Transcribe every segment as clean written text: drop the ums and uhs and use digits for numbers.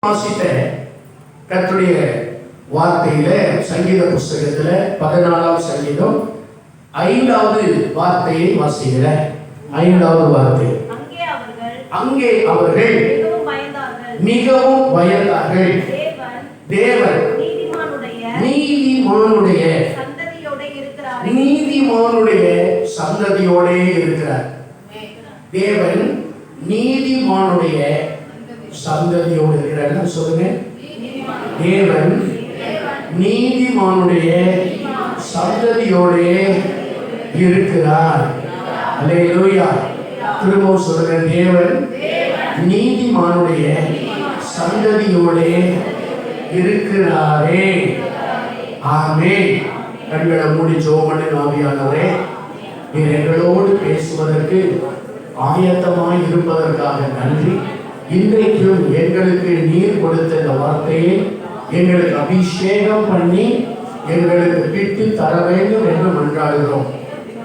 வாசித்த கர்த்தருடைய வார்த்தையில சங்கீத புஸ்தகத்துல 14ஆம் சங்கீதம் 5வது வார்த்தையை வாசிக்கிற 5வது வார்த்தை. அங்கே அவர்கள் மிகவும் பயந்தார்கள். தேவன் நீதிமானுடைய சந்ததியோடே இருக்கிறார். தேவன் நீதிமானுடைய சந்ததியோடு இருக்கிறார். சொல்லுங்க, தேவன் நீதிமானுடைய சந்ததியோடே இருக்கிறார். அல்லேலூயா. திரும்பவும் சொல்லுங்க, தேவன் நீதிமானுடைய சந்ததியோடே இருக்கிறாரே. ஆமென். கண்களை மூடி ஜெபம் பண்ணி, ஆவியானவரே நீர் எங்களோடு பேசுவதற்கு ஆயத்தமாய் இருப்பதற்காக நன்றி. இன்றைக்கும் எங்களுக்கு நீர் கொடுத்த இந்த வார்த்தையை எங்களுக்கு அபிஷேகம் பண்ணி எங்களுக்கு பிட்டு தர வேண்டும் என்று மன்றாடுகிறோம்.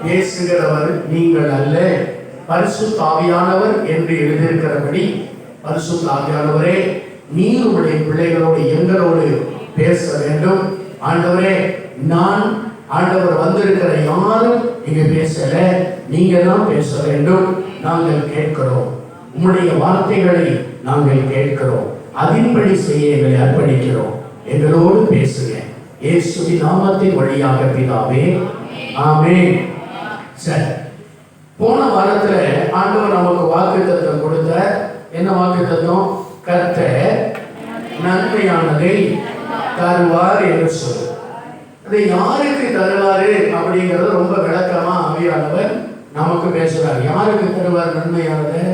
பேசுகிறவர் நீங்கள் அல்ல, பரிசுத்த ஆவியானவர் என்று எழுதியிருக்கிறபடி பரிசுத்த ஆவியானவரே நீர் உடைய பிள்ளைகளோடு எங்களோடு பேச வேண்டும். ஆண்டவரே, நான் ஆண்டவர் வந்திருக்கிற யாரும் இங்க பேசல, நீங்க தான் பேச வேண்டும். நாங்கள் கேட்கிறோம், உம்முடைய வார்த்தைகளை நாங்கள் கேட்கிறோம், அதன்படி செய்ய எங்களை அர்ப்பணிக்கிறோம். எங்களோடு பேசுங்க, இயேசுவின் நாமத்தின் வழியாக பிதாவே, ஆமென். சரி, போன வாரத்துல ஆண்டவர் நமக்கு வாக்குத்தத்தம் கொடுத்த என்ன வாக்குத்தத்தம்? கர்த்தர் நன்மையானதை தருவார் என்று சொல்லு. அதை யாருக்கு தருவாரு அப்படிங்கறது ரொம்ப விளக்கமா ஆவியானவர் நமக்கு பேசுறார். யாருக்கு தருவார் நன்மையானது?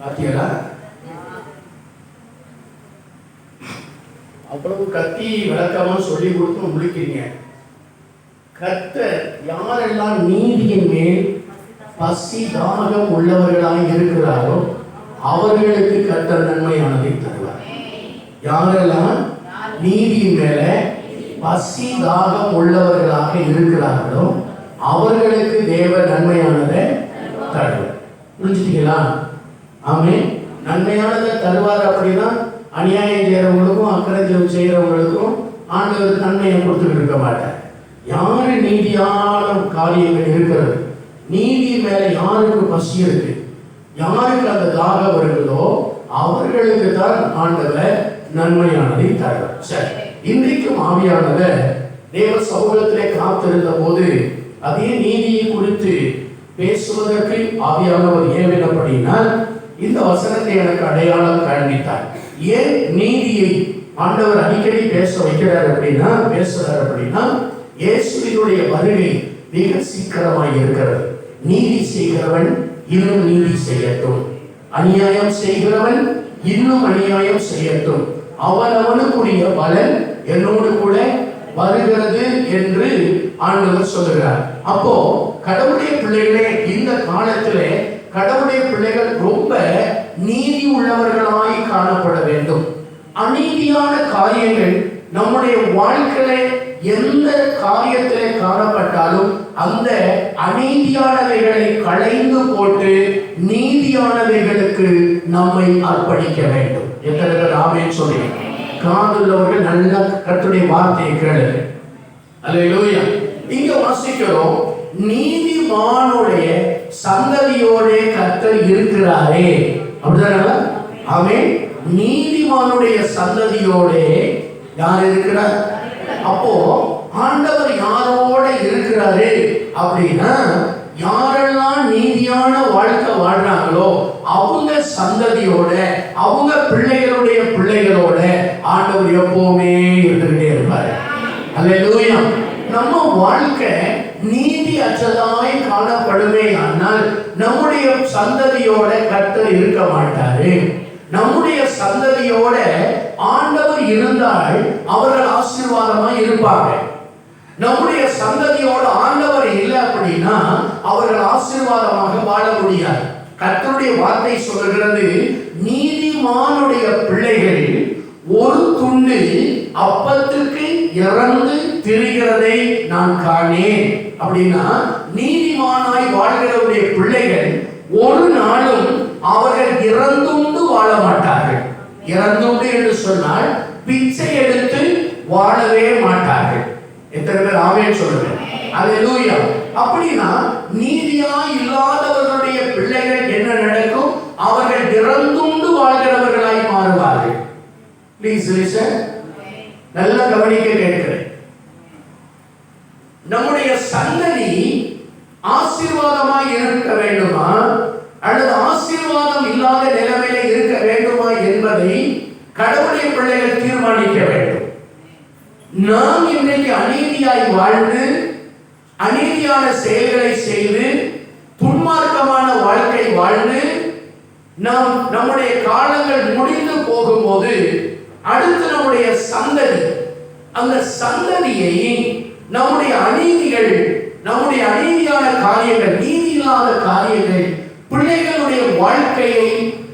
பாத்தீங்களா? அவ்வளவு கத்தி விளக்கமா சொல்லி கொடுத்து முடிக்கிறீங்க. கர்த்தர் யாரெல்லாம் நீதியின் மேல் பசி தாகம் உள்ளவர்களாய் இருக்கிறாரோ அவர்களுக்கு கர்த்தர் நன்மையானதை தருவார். யாரெல்லாம் நீதியின் மேல பசி தாகம் உள்ளவர்களாக இருக்கிறார்களோ அவர்களுக்கு தேவன் நன்மையானதை தருவார். புரிஞ்சுட்டீங்களா? ஆமென். நன்மையானதை தருவார் அப்படின்னா அநியாயம் செய்யறவங்களுக்கும் அக்கிரமம் செய்யறவங்களுக்கும் ஆண்டவர் நன்மையை கொடுத்துட்டு இருக்க மாட்டார். யாரு நீதியான காரியங்கள் இருக்கிறது, நீதி மேல யாருக்கு பசி இருக்கு, யாருக்கு அந்த தாகம் வருகிறதோ அவர்களுக்கு தான் ஆண்டவர் நன்மையானதை தருவார். சரி, இன்றைக்கும் ஆவியானவர் தேவ சமூகத்திலே காத்திருந்த போது அதே நீதியை குறித்து பேசுவதற்கு ஆவியானவர் ஏவினபடினால் இந்த வசனத்தை எனக்கு அடையாளம் காண்பித்தார். ஏன் நீதியை ஆண்டவர் அடிக்கடி பேசுறார் அப்படின்னா இயேசுவினுடைய வருகை மிக சீக்கிரமாய் இருக்கிறது. நீதி செய்கிறவன் இன்னும் நீதி செய்யட்டும், அநியாயம் செய்கிறவன் இன்னும் அநியாயம் செய்யட்டும், அவனவனுக்குரிய பலன் என்னோடு கூட வருகிறது என்று ஆண்டவர் சொல்லுகிறார். அப்போ கடவுளுடைய பிள்ளைகளே, இந்த காலத்திலே கடவுளுடைய பிள்ளைகள் ரொம்ப நீதி உள்ளவர்களாய் காணப்பட வேண்டும். அநீதியான காரியங்கள் நம்முடைய வாழ்க்கையில எந்த காரியத்திலே காணப்பட்டாலும் அந்த அநீதியானவைகளை களைந்து போட்டு நீதியானவைகளுக்கு நம்மை அர்ப்பணிக்க வேண்டும். எத்தனை பேர் ஆமென் சொல்லுங்க? காதுள்ளவர்கள் நல்ல கர்த்தருடைய வார்த்தையை கேளுங்க. அல்லேலூயா. இங்க வாசிக்கிறோம், நீதிமானுடைய சந்ததியோட கர்த்தர் இருக்கிறாரே. அப்படிதானே? ஆமென். நீதிமானுடைய சந்ததியோட யார் இருக்கிறார்? அப்போ ஆண்டவர் யாரோட இருக்கிறாரு அப்படின்னா யாரெல்லாம் நீதியான வாழ்க்கை வாழ்றாங்களோ அவங்க சந்ததியோட, அவங்க பிள்ளைகளுடைய பிள்ளைகளோட ஆண்டவர் எப்பவுமே இருந்துகிட்டே இருப்பாரு. அல்லேலூயா. நம்ம வாழ்க்கை நீதி அற்றதாய் காணப்படுமே, ஆனால் நம்முடைய சந்ததியோட கர்த்தர் இருக்க மாட்டாரு. நம்முடைய சந்ததியோட ஆண்டவர் இருந்தால் அவர்கள் ஆசீர்வாதமாய் இருப்பாங்க. நம்முடைய சந்ததியோட ஆண்டவர் இல்லை அப்படின்னா அவர்கள் ஆசீர்வாதமாக வாழ முடியாது. கர்த்தருடைய வார்த்தை சொல்லுகிறது, நீதிமானுடைய பிள்ளைகள் ஒரு துண்டு அப்பத்துக்கு இறந்து திரிகிறதை நான் காணேன். அப்படின்னா நீதிமானாய் வாழ்கிறவருடைய பிள்ளைகள் ஒரு நாளும் அவர்கள் இறந்துண்டு வாழ மாட்டார்கள். இறந்துண்டு என்று சொன்னால் பிச்சை எடுத்து வாழவே மாட்டார்கள். எத்தனை பேர் ஆமென் சொல்லுங்க? அல்லேலூயா. அப்படின்னா நீதியாய் இல்லாதவர்களுடைய பிள்ளைகள் என்ன நடக்கும்? அவர்கள் இறந்துண்டு வாழ்கிறவர்களாய் மாறுவார்கள். Please listen. நல்ல கவனிக்க கேட்கிறேன். நம்முடைய சந்ததி ஆசீர்வாதமாய் இருக்க வேண்டுமா அல்லது ஆசீர்வாதம் இல்லாத நிலைமையில இருக்க வேண்டுமா என்பதை கடவுளுடைய பிள்ளைகள் தீர்மானிக்க வேண்டும். நாம் இன்றைக்கு அநீதியாய் வாழ்ந்து அநீதியான செயல்களை செய்து துன்மார்க்கமான வாழ்க்கை வாழ்ந்து நாம் நம்முடைய காலங்கள் முடிந்து போகும்போது அடுத்து நம்முடைய சந்ததி, அந்த சந்ததியை நம்முடைய அநீதிகள், நம்முடைய அநீதியான காரியங்கள், நீதி இல்லாத காரியங்கள் பிள்ளைகளுடைய வாழ்க்கையை,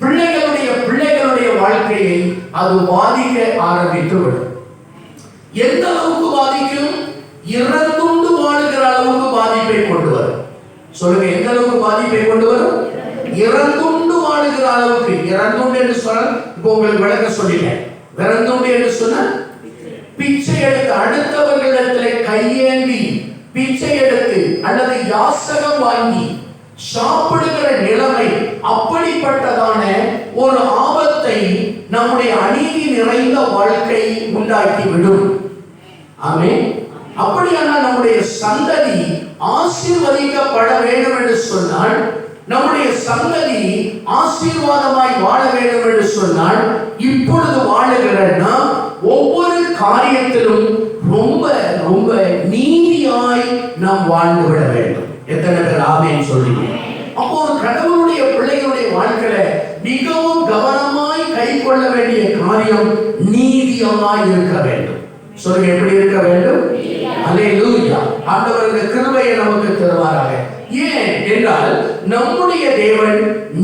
பிள்ளைகளுடைய வாழ்க்கையை அது பாதிக்க ஆரம்பித்து விடும். எந்த அளவுக்கு பாதிக்கும்? இறந்துண்டு வாழுகிற அளவுக்கு பாதிப்பை கொண்டு வரும். சொல்லுங்க, எந்த அளவுக்கு பாதிப்பை கொண்டு வரும்? இறந்துண்டு வாழுகிற அளவுக்கு. இறந்துண்டு என்று சொன்ன இப்போ உங்களுக்கு விளக்க சொல்லிட்டேன். இறந்துண்டு என்று சொன்ன பிச்சை எடுத்து அடுத்தவர்களிடத்தில் கையேந்தி பிச்சை எடுத்து அல்லது யாசகம் வாங்கி சாப்பிடுகிற நிலைமை, அப்படிப்பட்டதான ஒரு ஆபத்தை நம்முடைய அநீதி நிறைந்த வாழ்க்கை உண்டாக்கி விடும். ஆமென். அப்படியானால் நம்முடைய சந்ததி ஆசீர்வதிக்கப்பட வேண்டும் என்று சொன்னால், நம்முடைய சந்ததி ஆசீர்வாதமாய் வாழ வேண்டும் என்று சொன்னால், இப்பொழுது வாழுகிற நாம் ஒவ்வொரு காரியத்திலும் ரொம்ப ரொம்ப நீதியாய் நாம் வாழ்ந்து விட வேண்டும். எத்தனை பேர் ஆமென் சொல்றீங்க? அப்போ ஒரு கடவுளுடைய பிள்ளைகளுடைய வாழ்க்கையில மிகவும் கவனமாய் கை கொள்ள வேண்டிய காரியம் நீதியாய் இருக்க வேண்டும். சொல்லுங்க, எப்படி இருக்க வேண்டும்? அல்லேலூயா. ஆண்டவர் இந்த கிருபையை நமக்கு தருவாராக. ஏன் என்றால் நம்முடைய தேவன்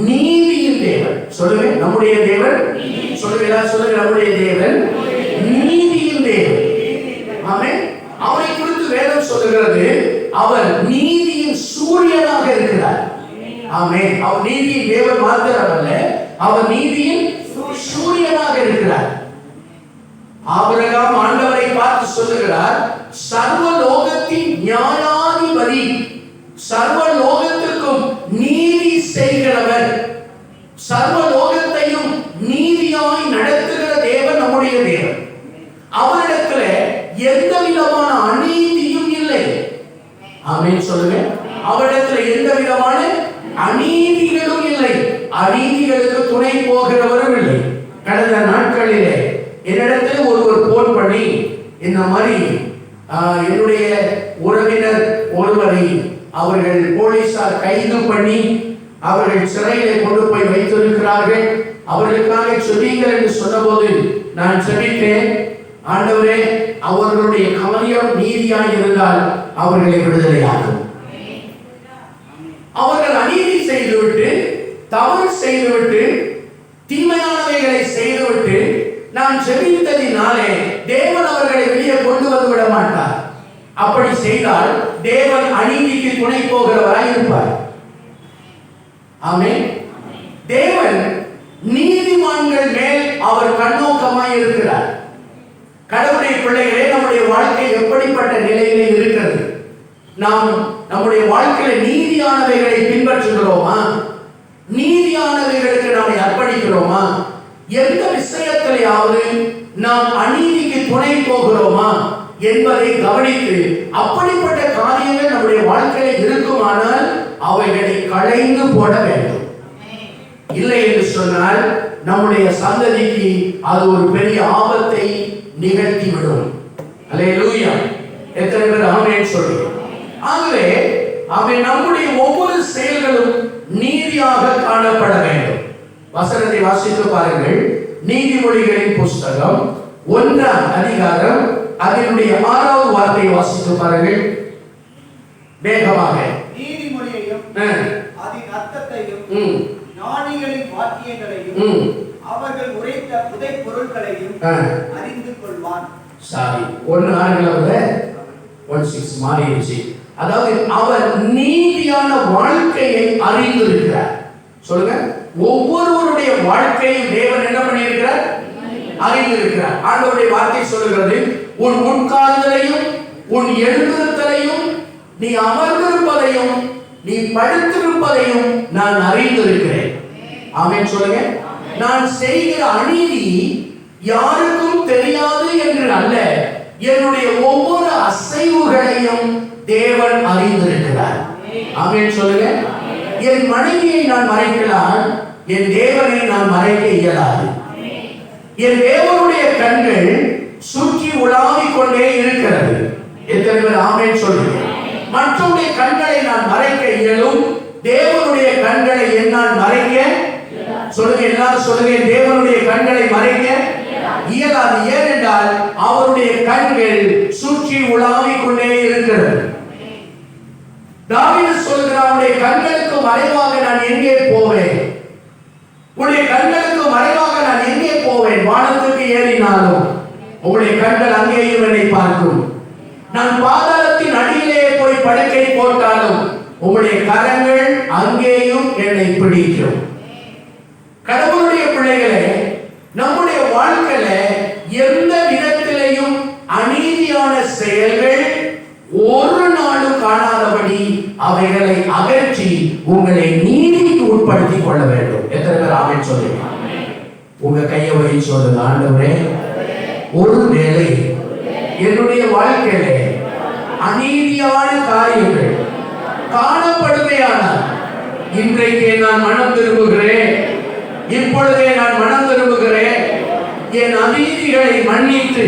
நீதியின் தேவன். சொல்லுங்க, நம்முடைய தேவன். சொல்லுங்க, சொல்லுங்க, நம்முடைய தேவன் நீதியின் தேவன். ஆமென். அவரை குறித்து வேதம் சொல்லுகிறது, அவர் நீதியின் சூரியனாக இருக்கிறார். ஆமென். அவர் நீதியின் தேவன் மாத்திரமல்ல, அவர் நீதியின் சூரியனாக இருக்கிறார். ஆபிரகாம் ஆண்டவரை பார்த்து சொல்லுகிறார், சர்வ லோகத்தின் நியாயாதிபதி, சர்வ லோகத்துக்கும் நீதி செய்கிறவர், சர்வ லோகத்தையும் நீதியாய் நடத்துகிற தேவன் நம்முடைய தேவன். அவரிடத்துல எந்த விதமான அநீதியும் இல்லை. ஆமென் சொல்லுங்க. அவரிடத்துல எந்த விதமான அநீதிகளும் இல்லை. அநீதிகளுக்கு துணை போகிறவரும் இல்லை. கடந்த நாட்களிலே என்னிடத்தில் ஒருவர் போன் பண்ணி, இந்த மாதிரி என்னுடைய உறவினர் ஒருவரை அவர்கள் போலீசார் கைது பண்ணி அவர்கள் சிறையிலே கொண்டு போய் வைத்திருக்கிறார்கள், அவர்களுக்காக செபியுங்கள் என்று சொன்னபோது நான் செபித்தேன். ஆண்டவரே, அவர்களுடைய காரியம் நீதியாய் இருந்தால் அவர்களை விடுதலையாகும். அவர்கள் அநீதி செய்துவிட்டு, தவறு செய்துவிட்டு, தீமையானவைகளை செய்துவிட்டு நான் செபித்ததினாலே தேவன் அவர்களை வெளியே கொண்டு வந்து விட மாட்டார். அப்படி செய்தால் தேவன் அநீதிக்கு துணை போகிறவராய் இருப்பார். ஆமென். தேவன் நீதிமான்கள் மேல் அவர் கண்ணோக்கமாய் இருக்கிறார். கடவுளுடைய பிள்ளைகளே, நம்முடைய வாழ்க்கை எப்படிப்பட்ட நிலையிலே இருக்கிறது? நாம் நம்முடைய வாழ்க்கையில நீதியானவைகளை பின்பற்றுகிறோமா? நீதியானவைகளுக்கு நம்மை அர்ப்பணிக்கிறோமா? எந்த விஷயத்திலேயாவது நாம் அநீதிக்கு துணை போகிறோமா என்பதை கவனித்து, அப்படிப்பட்ட காரியங்கள் நம்முடைய வாழ்க்கையில இருக்குமானால் அவைகளை களைந்து போட வேண்டும். இல்லை என்று சொன்னால் நம்முடைய சந்ததிக்கு அது ஒரு பெரிய ஆபத்தை நிகழ்த்திவிடும். அல்லேலூயா. எத்தனை பேர் ஆமென் சொல்றீங்க? ஆகவே நம்முடைய ஒவ்வொரு செயல்களும் நீதியாக காணப்பட வேண்டும். வசனத்தை வாசித்து பாருங்கள். நீதிமொழிகளின் புஸ்தகம் 1ஆம் அதிகாரம் அதனுடைய 6வது வார்த்தையை வாசித்து பாருங்கள் வேகமாக. நீதிமொழியையும் அதன் அர்த்தத்தையும் ஞானிகளின் வாக்கியங்களையும் அவர்கள் உரைத்த புதை பொருட்களையும் அறிந்து கொள்வான். சாரி, 1:6 16 மாறிடுச்சு. அதாவது அவர் நீதியான வாழ்க்கையை அறிந்திருக்கிறார். சொல்லுங்க, ஒவ்வொருவருடைய வாழ்க்கையும் தேவன் என்ன பண்ணியிருக்கிறார்? அறிந்திருக்கிறார். ஆண்டவருடைய வார்த்தை சொல்லுகிறது, உன் உட்கார்தலையும் உன் எழுந்திருத்தலையும் நீ அமர்ந்திருப்பதையும் நீ படுத்திருப்பதையும் நான் அறிந்திருக்கிறேன். ஆமென் சொல்லுங்க. நான் செய்கிற அநீதி யாருக்கும் தெரியாது என்று அல்ல, என்னுடைய ஒவ்வொரு அசைவுகளையும் தேவன் அறிந்திருக்கிறார். ஆமென் சொல்லுங்க. என் மனைவியை நான் மறைக்கலாம், என் தேவனை நான் மறைக்க இயலாது. என் தேவனுடைய கண்கள் சுற்றி உலாவிக் கொண்டே இருக்கிறது. எத்தனை பேர் ஆமென் சொல்லுங்க? மற்றவருடைய கண்களை நான் மறைக்க இயலும், தேவனுடைய கண்களை என்னால் மறைக்க சொல்லுங்க. எல்லாரும் சொல்லுங்க, தேவனுடைய கண்களை மறைக்க இயலாது. ஏனென்றால் அவருடைய கண்கள் சுற்றி உலாவிக் கொண்டே இருக்கிறது. தாவீது சொல்கிறார், உடைய கண்களுக்கு மறைவாக நான் எங்கே போவேன்? உடைய கண்களுக்கு மறைவாக நான் எங்கே போவேன்? வானத்துக்கு ஏறினாலும் உடைய கண்கள் அங்கேயும் என்னை பார்க்கும். நான் பாதாளத்தின் அடியிலே போய் படுக்கை போட்டாலும் உங்களுடைய கரங்கள் அங்கேயும் என்னை பிடிக்கும். கடவுளுடைய பிள்ளைகளே, நம்முடைய வாழ்க்கையில எந்த விதத்திலையும் அநீதியான செயல்கள் ஒரு நாளும் காணாதபடி அவைகளை அகற்றி உங்களை நீதிக்கு உட்படுத்திக் கொள்ள வேண்டும். எத்தனை பேர் ஆமென் சொல்லுங்க? உங்க கையை வழி சொல்லுங்க, ஆண்டவரே, ஒருவேளை என்னுடைய வாழ்க்கையில அநீதியான காரியங்கள் காணப்படுமையானால் இன்றைக்கே நான் மனம் திரும்புகிறேன், இப்பொழுதே நான் மனம் திரும்புகிறேன். என் அநீதிகளை மன்னித்து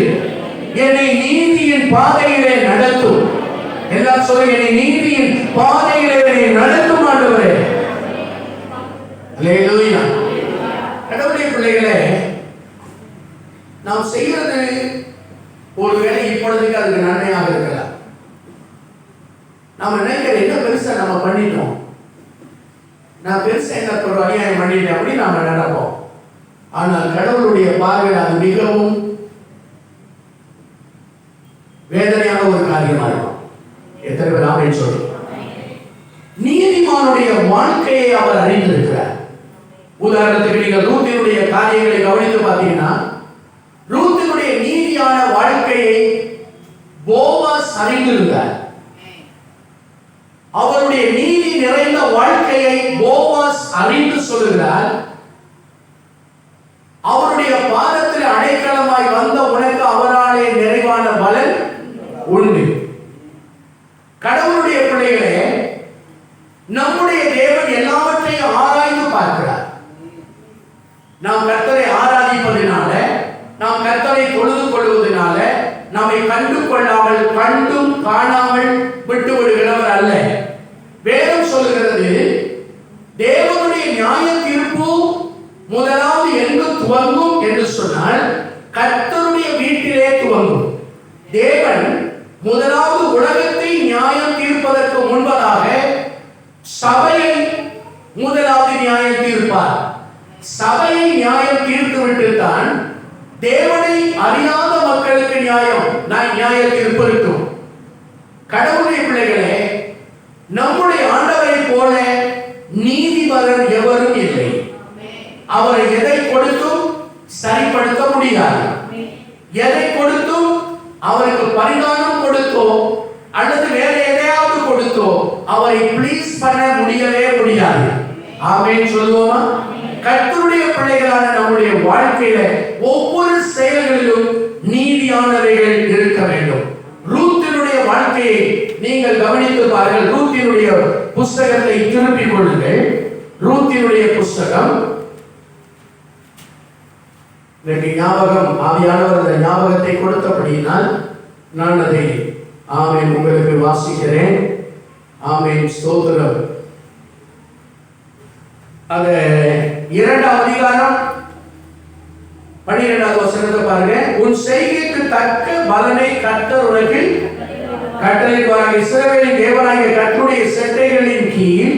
என்னை நீதியின் பாதையிலே நடத்தும். எல்லாம் சொல்லுங்க, என்னை நீதியின் பாதையிலே நடத்தும் ஆண்டவரே. அல்லேலூயா. கடவுளுடைய பிள்ளைகளே, நாம் செய்கிறது ஒருவேளை இப்பொழுதுக்கு அதுக்கு நன்மையாக இருக்கலாம். நம்ம நினைக்கிற என்ன பெருசா நம்ம பண்ணிட்டோம், நான் பெருசா என்ன ஒரு அநியாயம் பண்ணிட்டேன் அப்படி நாம நடப்போம். ஆனால் கடவுளுடைய பார்வையில் அது மிகவும் வேதனையான ஒரு காரியமா இருக்கும். எத்தனை பேர் ஆமென் சொல்றோம்? நீதிமானுடைய வாழ்க்கையை அவர் அறிந்திருக்கிறார். உதாரணத்துக்கு நீங்கள் ரூத்தினுடைய காரியங்களை கவனித்து பார்த்தீங்கன்னா, ரூத்தினுடைய நீதியான வாழ்க்கையை போவாஸ் அறிந்திருந்தார். அவருடைய நீதி நிறைந்த வாழ்க்கையை போவாஸ் அறிந்து சொல்லுகிறார், அவருடைய பாதத்தில் அடைக்கலமாய் வந்த உனக்கு அவராலே நிறைவான பலன் உண்டு. கடவுளுடைய பிள்ளைகளே, நம்முடைய தேவன் எல்லாவற்றையும் ஆராய்ந்து பார்க்கிறார். நாம் கர்த்தரை ஆராதிப்பதினால, நாம் கர்த்தரை தொழுது கொள்வதனால நம்மை கண்டு கொள்ளாமல் கண்டும் காணாமல் விட்டு விடுகிறவர் அல்ல. வேதம் சொல்லுகிறது, தேவனுடைய நியாய தீர்ப்பு முதலாவது எங்கு துவங்கும் என்று சொன்னால் கர்த்தருடைய வீட்டிலே துவங்கும். தேவன் முதலாவது உலகத்தை நியாயம் தீர்ப்பதற்கு முன்பதாக சபையை முதலாவது நியாயம் தீர்ப்பார். சபையை நியாயம் தீர்த்து விட்டுத்தான் தேவனை அறியாத மக்களுக்கு நியாய தீர்ப்பு இருக்கும். கடவுளுடைய பிள்ளைகளே, நம்முடைய ஆண்டவரை போல நீதிபரர் எவரும் இல்லை. அவரை எதை கொடுத்தும் சரிப்படுத்த முடியாது. எதை கொடுத்தும் அவருக்கு பரிதானம் கொடுத்தோ அல்லது வேற எதையாவது கொடுத்தோ அவரை ப்ளீஸ் பண்ண முடியவே முடியாது. ஆமென் சொல்லுவோமா? கர்த்தருடைய பிள்ளைகளான நம்முடைய வாழ்க்கையில ஒவ்வொரு செயல்களிலும் நீதியானவைகள் இருக்க வேண்டும். ரூத்தினுடைய வாழ்க்கையை நீங்கள் கவனித்து பாருங்கள். ரூத்தினுடைய புஸ்தகத்தை திருப்பிக் கொள்ளுங்கள். ரூத்தினுடைய புஸ்தகம் ஞாபகம், ஆவியானவர் அந்த ஞாபகத்தை கொடுத்தபடியினால் நான் அதை ஆமென் உங்களுக்கு வாசிக்கிறேன். ஆமென், ஸ்தோத்திரம். அது 2ஆம் அதிகாரம் 12வது வசனத்தை பாருங்க. உன் செய்கைக்கு தக்க பலனை கர்த்தர் உனக்கு கட்டளையிடுவார். இஸ்ரவேலின் தேவனாகிய கர்த்தருடைய செட்டைகளின் கீழ்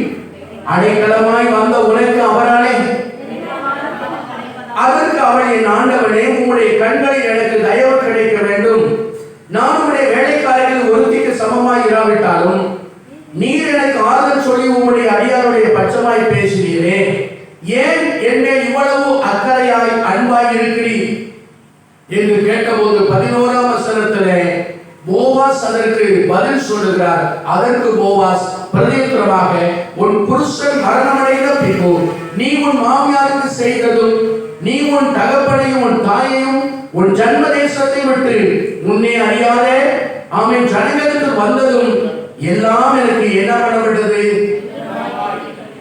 அடைக்கலமாய் வந்த உனக்கு அவராலே அதற்கு அவள், என் ஆண்டவனே, உம்முடைய கண்களில் எனக்கு தயவு கிடைக்க வேண்டும். நான் உம்முடைய வேலைக்காரர்கள் ஒருத்திக்கு சமமாய் இராவிட்டாலும் எனக்கு ஆறுதல் சொல்லி உம்முடைய அடியாருடைய பட்சமாய் பேசுகிறீரே, ஏன் என்னை இவ்வளவு அக்கறையாய் அன்பாய் இருக்கிறீர் என்று கேட்டபோது 11ஆம் வசனத்திலே போவாஸ் அதற்கு பதில் சொல்லுகிறார். அதற்கு போவாஸ் பிரதியுத்தரமாக, உன் புருஷன் மரணமடைந்த பின்பு நீ உன் மாமியாருக்கு செய்ததும், நீ உன் தகப்பனையும் உன் தாயையும் உன் ஜன்ம தேசத்தை விட்டு உன்னை அறியாத ஆமென் ஜனங்களுக்கு வந்ததும் எல்லாம் எனக்கு என்ன பண்ணப்பட்டது?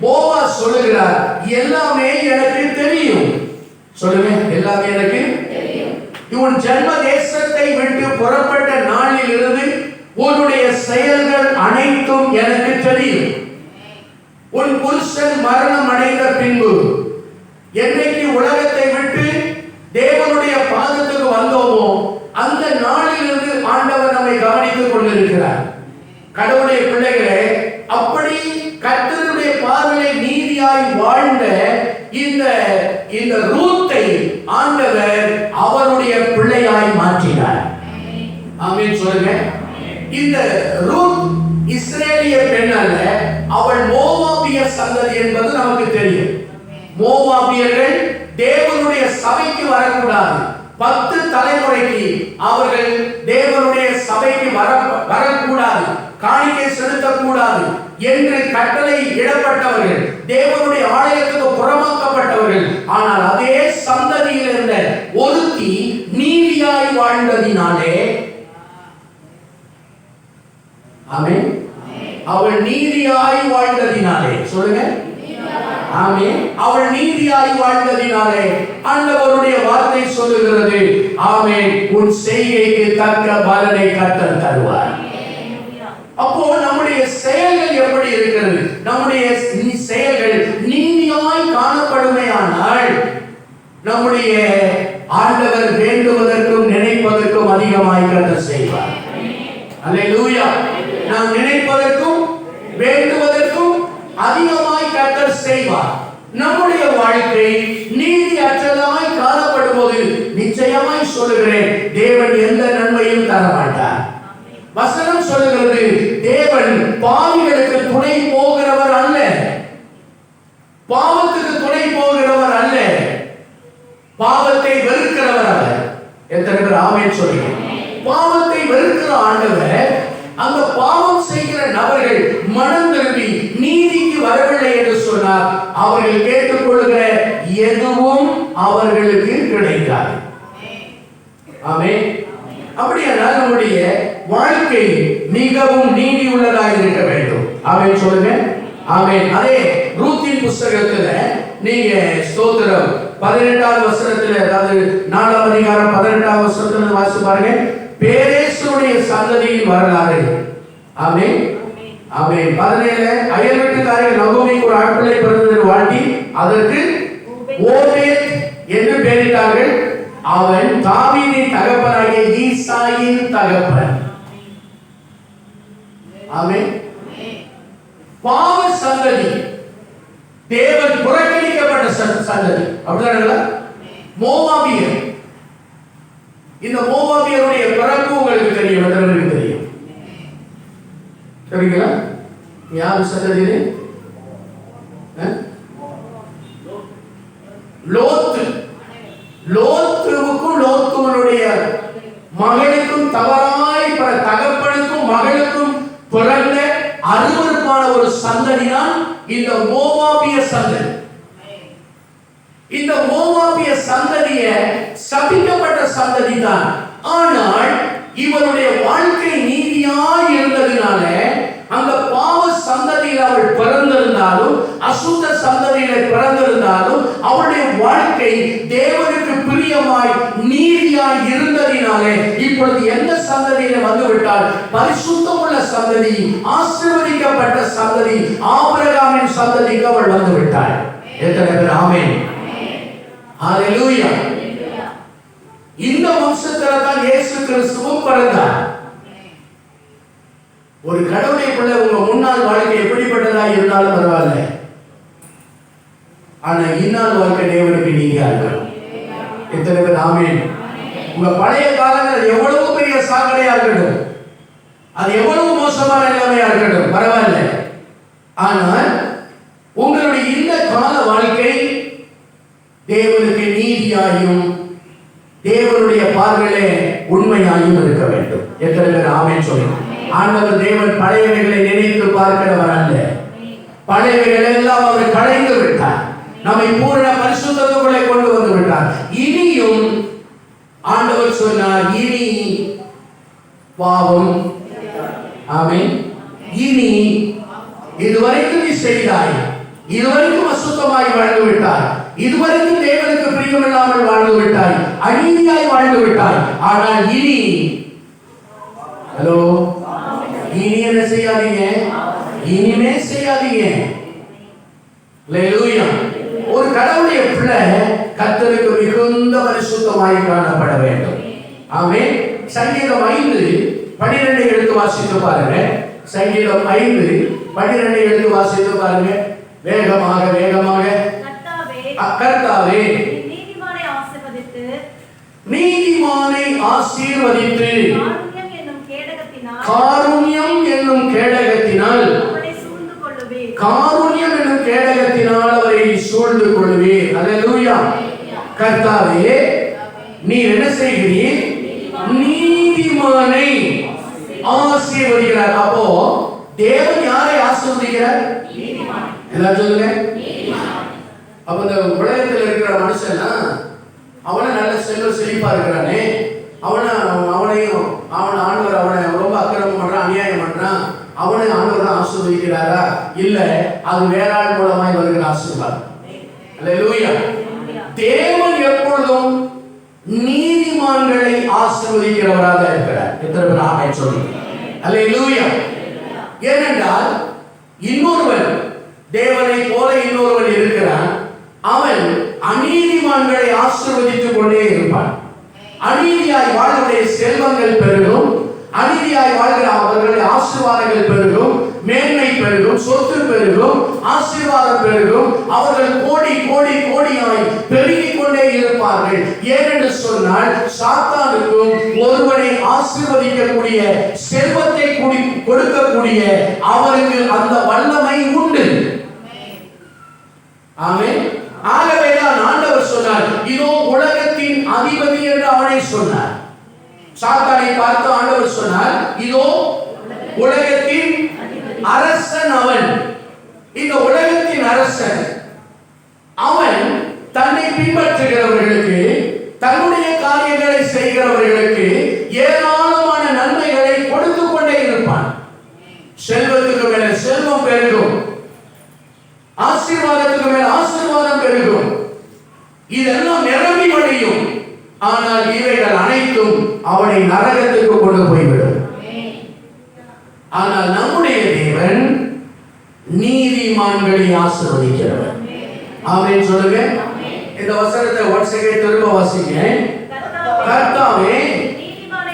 போவாஸ் சொல்லுகிறார், எல்லாமே எனக்கு தெரியும். சொல்லுங்க, எல்லாமே எனக்கு தெரியும். உன் ஜன்ம தேசத்தை விட்டு புறப்பட்ட நாளில் இருந்து உன்னுடைய செயல்கள் அனைத்தும் எனக்கு தெரியும். உன் புருஷன் மரணம் அடைந்த பின்பு என்னைக்கு உலகத்தை விட்டு தேவனுடைய பாதத்துக்கு வந்தோமோ அந்த நாளிலிருந்து ஆண்டவர் நம்மை கவனித்துக் கொண்டிருக்கிறார். கடவுளுடைய பிள்ளைகளே, அப்படி கர்த்தருடைய பார்வையை நீதியாய் வாழ்ந்த இந்த ரூத்தை ஆண்டவர் அவருடைய பிள்ளையாய் மாற்றினார். ஆமென் சொல்லுங்க. இந்த ரூத் இஸ்ரேலிய பெண் அல்ல, அவள் மோவாபிய சந்ததி என்பது நமக்கு தெரியும். மோவாபியர்கள் தேவனுடைய சபைக்கு வரக்கூடாது. 10 தலைமுறைக்கு அவர்கள் தேவனுடைய சபைக்கு வரக்கூடாது, காணிக்கை செலுத்தக்கூடாது என்று கட்டளை இடப்பட்டவர்கள், தேவனுடைய ஆலயத்துக்கு புறமாக்கப்பட்டவர்கள். ஆனால் அதே சந்ததியில் இருந்த ஒருத்தி நீதியாய் வாழ்ந்ததினாலே, ஆமென், அவள் நீதியாய் வாழ்ந்ததினாலே, சொல்லுங்க, ஆமென், அவள் நீதியாய் வாழ்ந்ததினாலே ஆண்டவருடைய வார்த்தை சொல்லுகிறது, ஆமென், உன் செய்கைக்கு தக்க பலனை கர்த்தர் தருவார். அப்போ நம்முடைய செயல்கள் எப்படி இருக்கிறது? நம்முடைய செயல்கள் நீதியாய் காணப்படுமையானால் நம்முடைய ஆண்டவர் வேண்டுவதற்கும் நினைப்பதற்கும் அதிகமாய் கர்த்தர் செய்வார். அல்லேலூயா. நாம் நினைப்பதற்கும் வேண்டுவதற்கும் அதிகமாய் கர்த்தர் செய்வார். நம்முடைய வாழ்க்கை நீதியற்றதாய் காணப்படும் போது நிச்சயமாய் சொல்லுகிறேன், தேவன் எந்த நன்மையும் தர மாட்டார். வசனம் சொல்லுகிறது, தேவன் பாவிகளுக்கு துணை போகிறவர் அல்ல, பாவத்துக்கு துணை போகிறவர் அல்ல, பாவத்தை வெறுக்கிறவர் அவர். எத்தனை பேர் ஆமென் சொல்லுங்க? பாவத்தை வெறுக்கிற ஆண்டவர் அந்த பாவம் செய்கிற நபர்கள் மனம் திரும்பி நீதிக்கு வரவில்லை என்று சொன்னார், அவர்கள் கேட்டுக்கொள்கிற எதுவும் அவர்களுக்கு கிடைக்காது. ஆமென். அப்படியானால் நம்முடைய வாழ்க்கை மிகவும் நீதி உள்ளதாக இருக்க வேண்டும். ஆமென் சொல்லுங்க. ஆமென். அதே ரூத்தின் புத்தகத்துல நீங்க ஸ்தோத்திரம் 18ஆம் வசனத்துல, அதாவது 4ஆம் அதிகாரம் 18ஆம் வசனத்துல வாசிச்சு பாருங்க. பேரேசுடைய சந்ததியின் வரலாறு. ஆமென். ஆமென். 17 அயல் வீட்டுக்காரர் நகோமிக்கு ஒரு ஆண் பிள்ளை பிறந்தது வாழ்த்தி அதற்கு ஓபேத் என்று பெயரிட்டார்கள். அவன் தாவீதின் தகப்பனாகிய ஈசாயின் தகப்பன். ஆமென். பாவ சந்ததி, தேவன் புறக்கணிக்கப்பட்ட சந்ததி. அப்படிதானே? மோவாபியர். இந்த மோவாபியருடைய பிறப்பு உங்களுக்கு தெரியும், எத்தனைக்கு தெரியும்? தெரியுங்களா? யார் சந்ததி? லோத்து. லோத்துவுக்கும் லோத்துவனுடைய மகளுக்கும் தவறாய் தகப்பனுக்கும் மகளுக்கும் பிறந்த அருவருப்பான ஒரு சந்ததி தான் இந்த மோவாபிய சந்ததி. இந்த மோவாபிய சந்ததிய சபிக்கப்பட்ட சந்ததி தான். ஆனால் இவருடைய வாழ்க்கை நீதியாய் இருந்ததினால அந்த பாவ சந்ததியில் அவள் பிறந்திருந்தாலும் அசுத்த சந்ததியில் பிறந்திருந்தாலும் அவளுடைய வாழ்க்கை தேவனுக்கு பிரியமாய் நீதியாய் இருந்ததினாலே இப்பொழுது எந்த சந்ததியில வந்துவிட்டால் பரிசுத்தமுள்ள சந்ததி, ஆசீர்வதிக்கப்பட்ட சந்ததி, ஆபிரகாமின் சந்ததிக்கு அவள் வந்துவிட்டாள். எத்தனை பேர் ஆமென்? ஹalleluya. இந்த வம்சத்துல தான் இயேசு கிறிஸ்துவும் பிறந்தார். ஒரு கடவுளை பிள்ளை உங்க முன்னாள் வாழ்க்கை எப்படிப்பட்டதா இருந்தாலும் பரவாயில்ல, ஆனா இந்நாள் வாழ்க்கை தேவனுக்கு நீதியா இருக்கணும். எத்தனை பேர் ஆமென்? உங்க பழைய காலங்கள் எவ்வளவு பெரிய சாக்கடையா இருக்கட்டும், அது எவ்வளவு மோசமான நிலைமையா இருக்கட்டும், பரவாயில்ல, ஆனால் உங்களுடைய இந்த கால வாழ்க்கை தேவனுக்கு நீதியாயும் தேவனுடைய பார்வையிலே உண்மையாயும் இருக்க வேண்டும். எத்தனை பேர் ஆமென் சொல்லுங்க? ஆண்டவர் தேவன் பழையவைகளை நினைத்து பார்க்கிறவர் அல்ல. பழையவைகள் எல்லாம் அவர் களைந்து விட்டார். நம்மை பூரண பரிசுத்தத்துக்குள்ளே கொண்டு வந்து விட்டார். இனியும் ஆண்டவர் சொன்னார், இனி பாவம், ஆமென், இனி இதுவரைக்கும் நீ செய்தாய், இதுவரைக்கும் அசுத்தமாய் வாழ்ந்து விட்டாய், இதுவரைக்கும் தேவனுக்கு பிரியமில்லாமல் வாழ்ந்து விட்டாய், அநீதியாய் வாழ்ந்து விட்டாய். ஆனால் இனி, ஹலோ, இனி என்ன செய்யாதீங்க? இனிமே செய்யாதீங்க. அல்லேலூயா. ஒரு கடவுளுடைய பிள்ளை கர்த்தருக்கு மிகுந்த பரிசுத்தமாய் காணப்பட வேண்டும். ஆமென். சங்கீதம் 5:12 எடுத்து வாசித்து பாருங்க. சங்கீதம் 5:12 எடுத்து வாசித்து பாருங்க. வேகமாக வேகமாக. கர்த்தாவே நீதிமானை ஆசீர்வதித்து காருண்யம் என்னும் கேடகத்தினால் அவரை சூழ்ந்து கொள்வீர். அல்லேலூயா. கர்த்தாவே நீர் என்ன செய்கிறீர்? நீதிமானை ஆசீர்வதிக்கிறார். அப்போ தேவன் யாரை ஆசீர்வதிக்கிறார்? எல்லாம் சொல்லுங்க. அப்ப இந்த உலகத்தில் இருக்கிற மனுஷனா அவனை நல்ல செழிப்பா இருக்கிறானே, அவனையும் ஆண்டவர் அவனை ரொம்ப அக்கிரமம் பண்றான், அநியாயம் பண்றான், அவனை ஆண்டவர் ஆசீர்வதிக்கிறாரா? இல்ல, அது வேற ஆள் மூலமாய் வருகிற ஆசீர்வாதம். அல்லேலூயா. தேவன் எப்பொழுதும் நீதிமான்களை ஆசீர்வதிக்கிறவராக இருக்கிறார். எத்தனை பேர் ஆமென் சொல்லுங்க? அல்லேலூயா. ஏனென்றால் இன்னொருவன், தேவனை போல இன்னொருவன் இருக்கிறான். அவன் அநீதிமான்களை ஆசீர்வதித்துக் கொண்டே இருப்பான். அநீதியாய் வாழ்வுடைய செல்வங்கள் பெருகும், அநீதியாய் வாழ்கிற அவர்களுடைய ஆசீர்வாதங்கள் பெருகும், மேன்மை பெருகும், சொத்து பெருகும், ஆசீர்வாதம் பெருகும். அவர்கள் கோடி கோடி கோடியாய் பெருகிக் கொண்டே இருப்பார்கள். ஏனென்று சொன்னால் சாத்தானுக்கும் ஒருவனை ஆசீர்வதிக்கக்கூடிய செல்வத்தை கொடுக்கக்கூடிய அவருக்கு அந்த வல்லமை உண்டு. ஆமென். ஆகவேதான் ஆண்டவர் சொன்னார், இதோ உலகத்தின் அதிபதி என்று அவனை சொன்னார். சாத்தானை பார்த்து ஆண்டவர் சொன்னார், இதோ உலகத்தின் அரசன் அவன். இந்த உலகத்தின் அரசன் அவன் தன்னை பின்பற்றுகிறவர்களுக்கு, தன்னுடைய காரியங்களை செய்கிறவர்களுக்கு ஏராளமான நன்மைகளை கொடுத்து கொண்டே இருப்பான். செல்வத்துக்கு மேல செல்வம் பெருகும், ஆசீர்வாதத்துக்கு மேல் ஆசீர்வாதம் பெருகும், இதெல்லாம் நிரம்பி வழியும். ஆனால் இவைகள் அனைத்தும் அவனை நரகத்துக்கு கொண்டு போய்விடும். ஆனால் நம்முடைய தேவன் நீதிமான்களை ஆசீர்வதிக்கிறவர். ஆமென் சொல்லுங்க. இந்த வசனத்தை once again திரும்ப வாசிங்க. கர்த்தாவே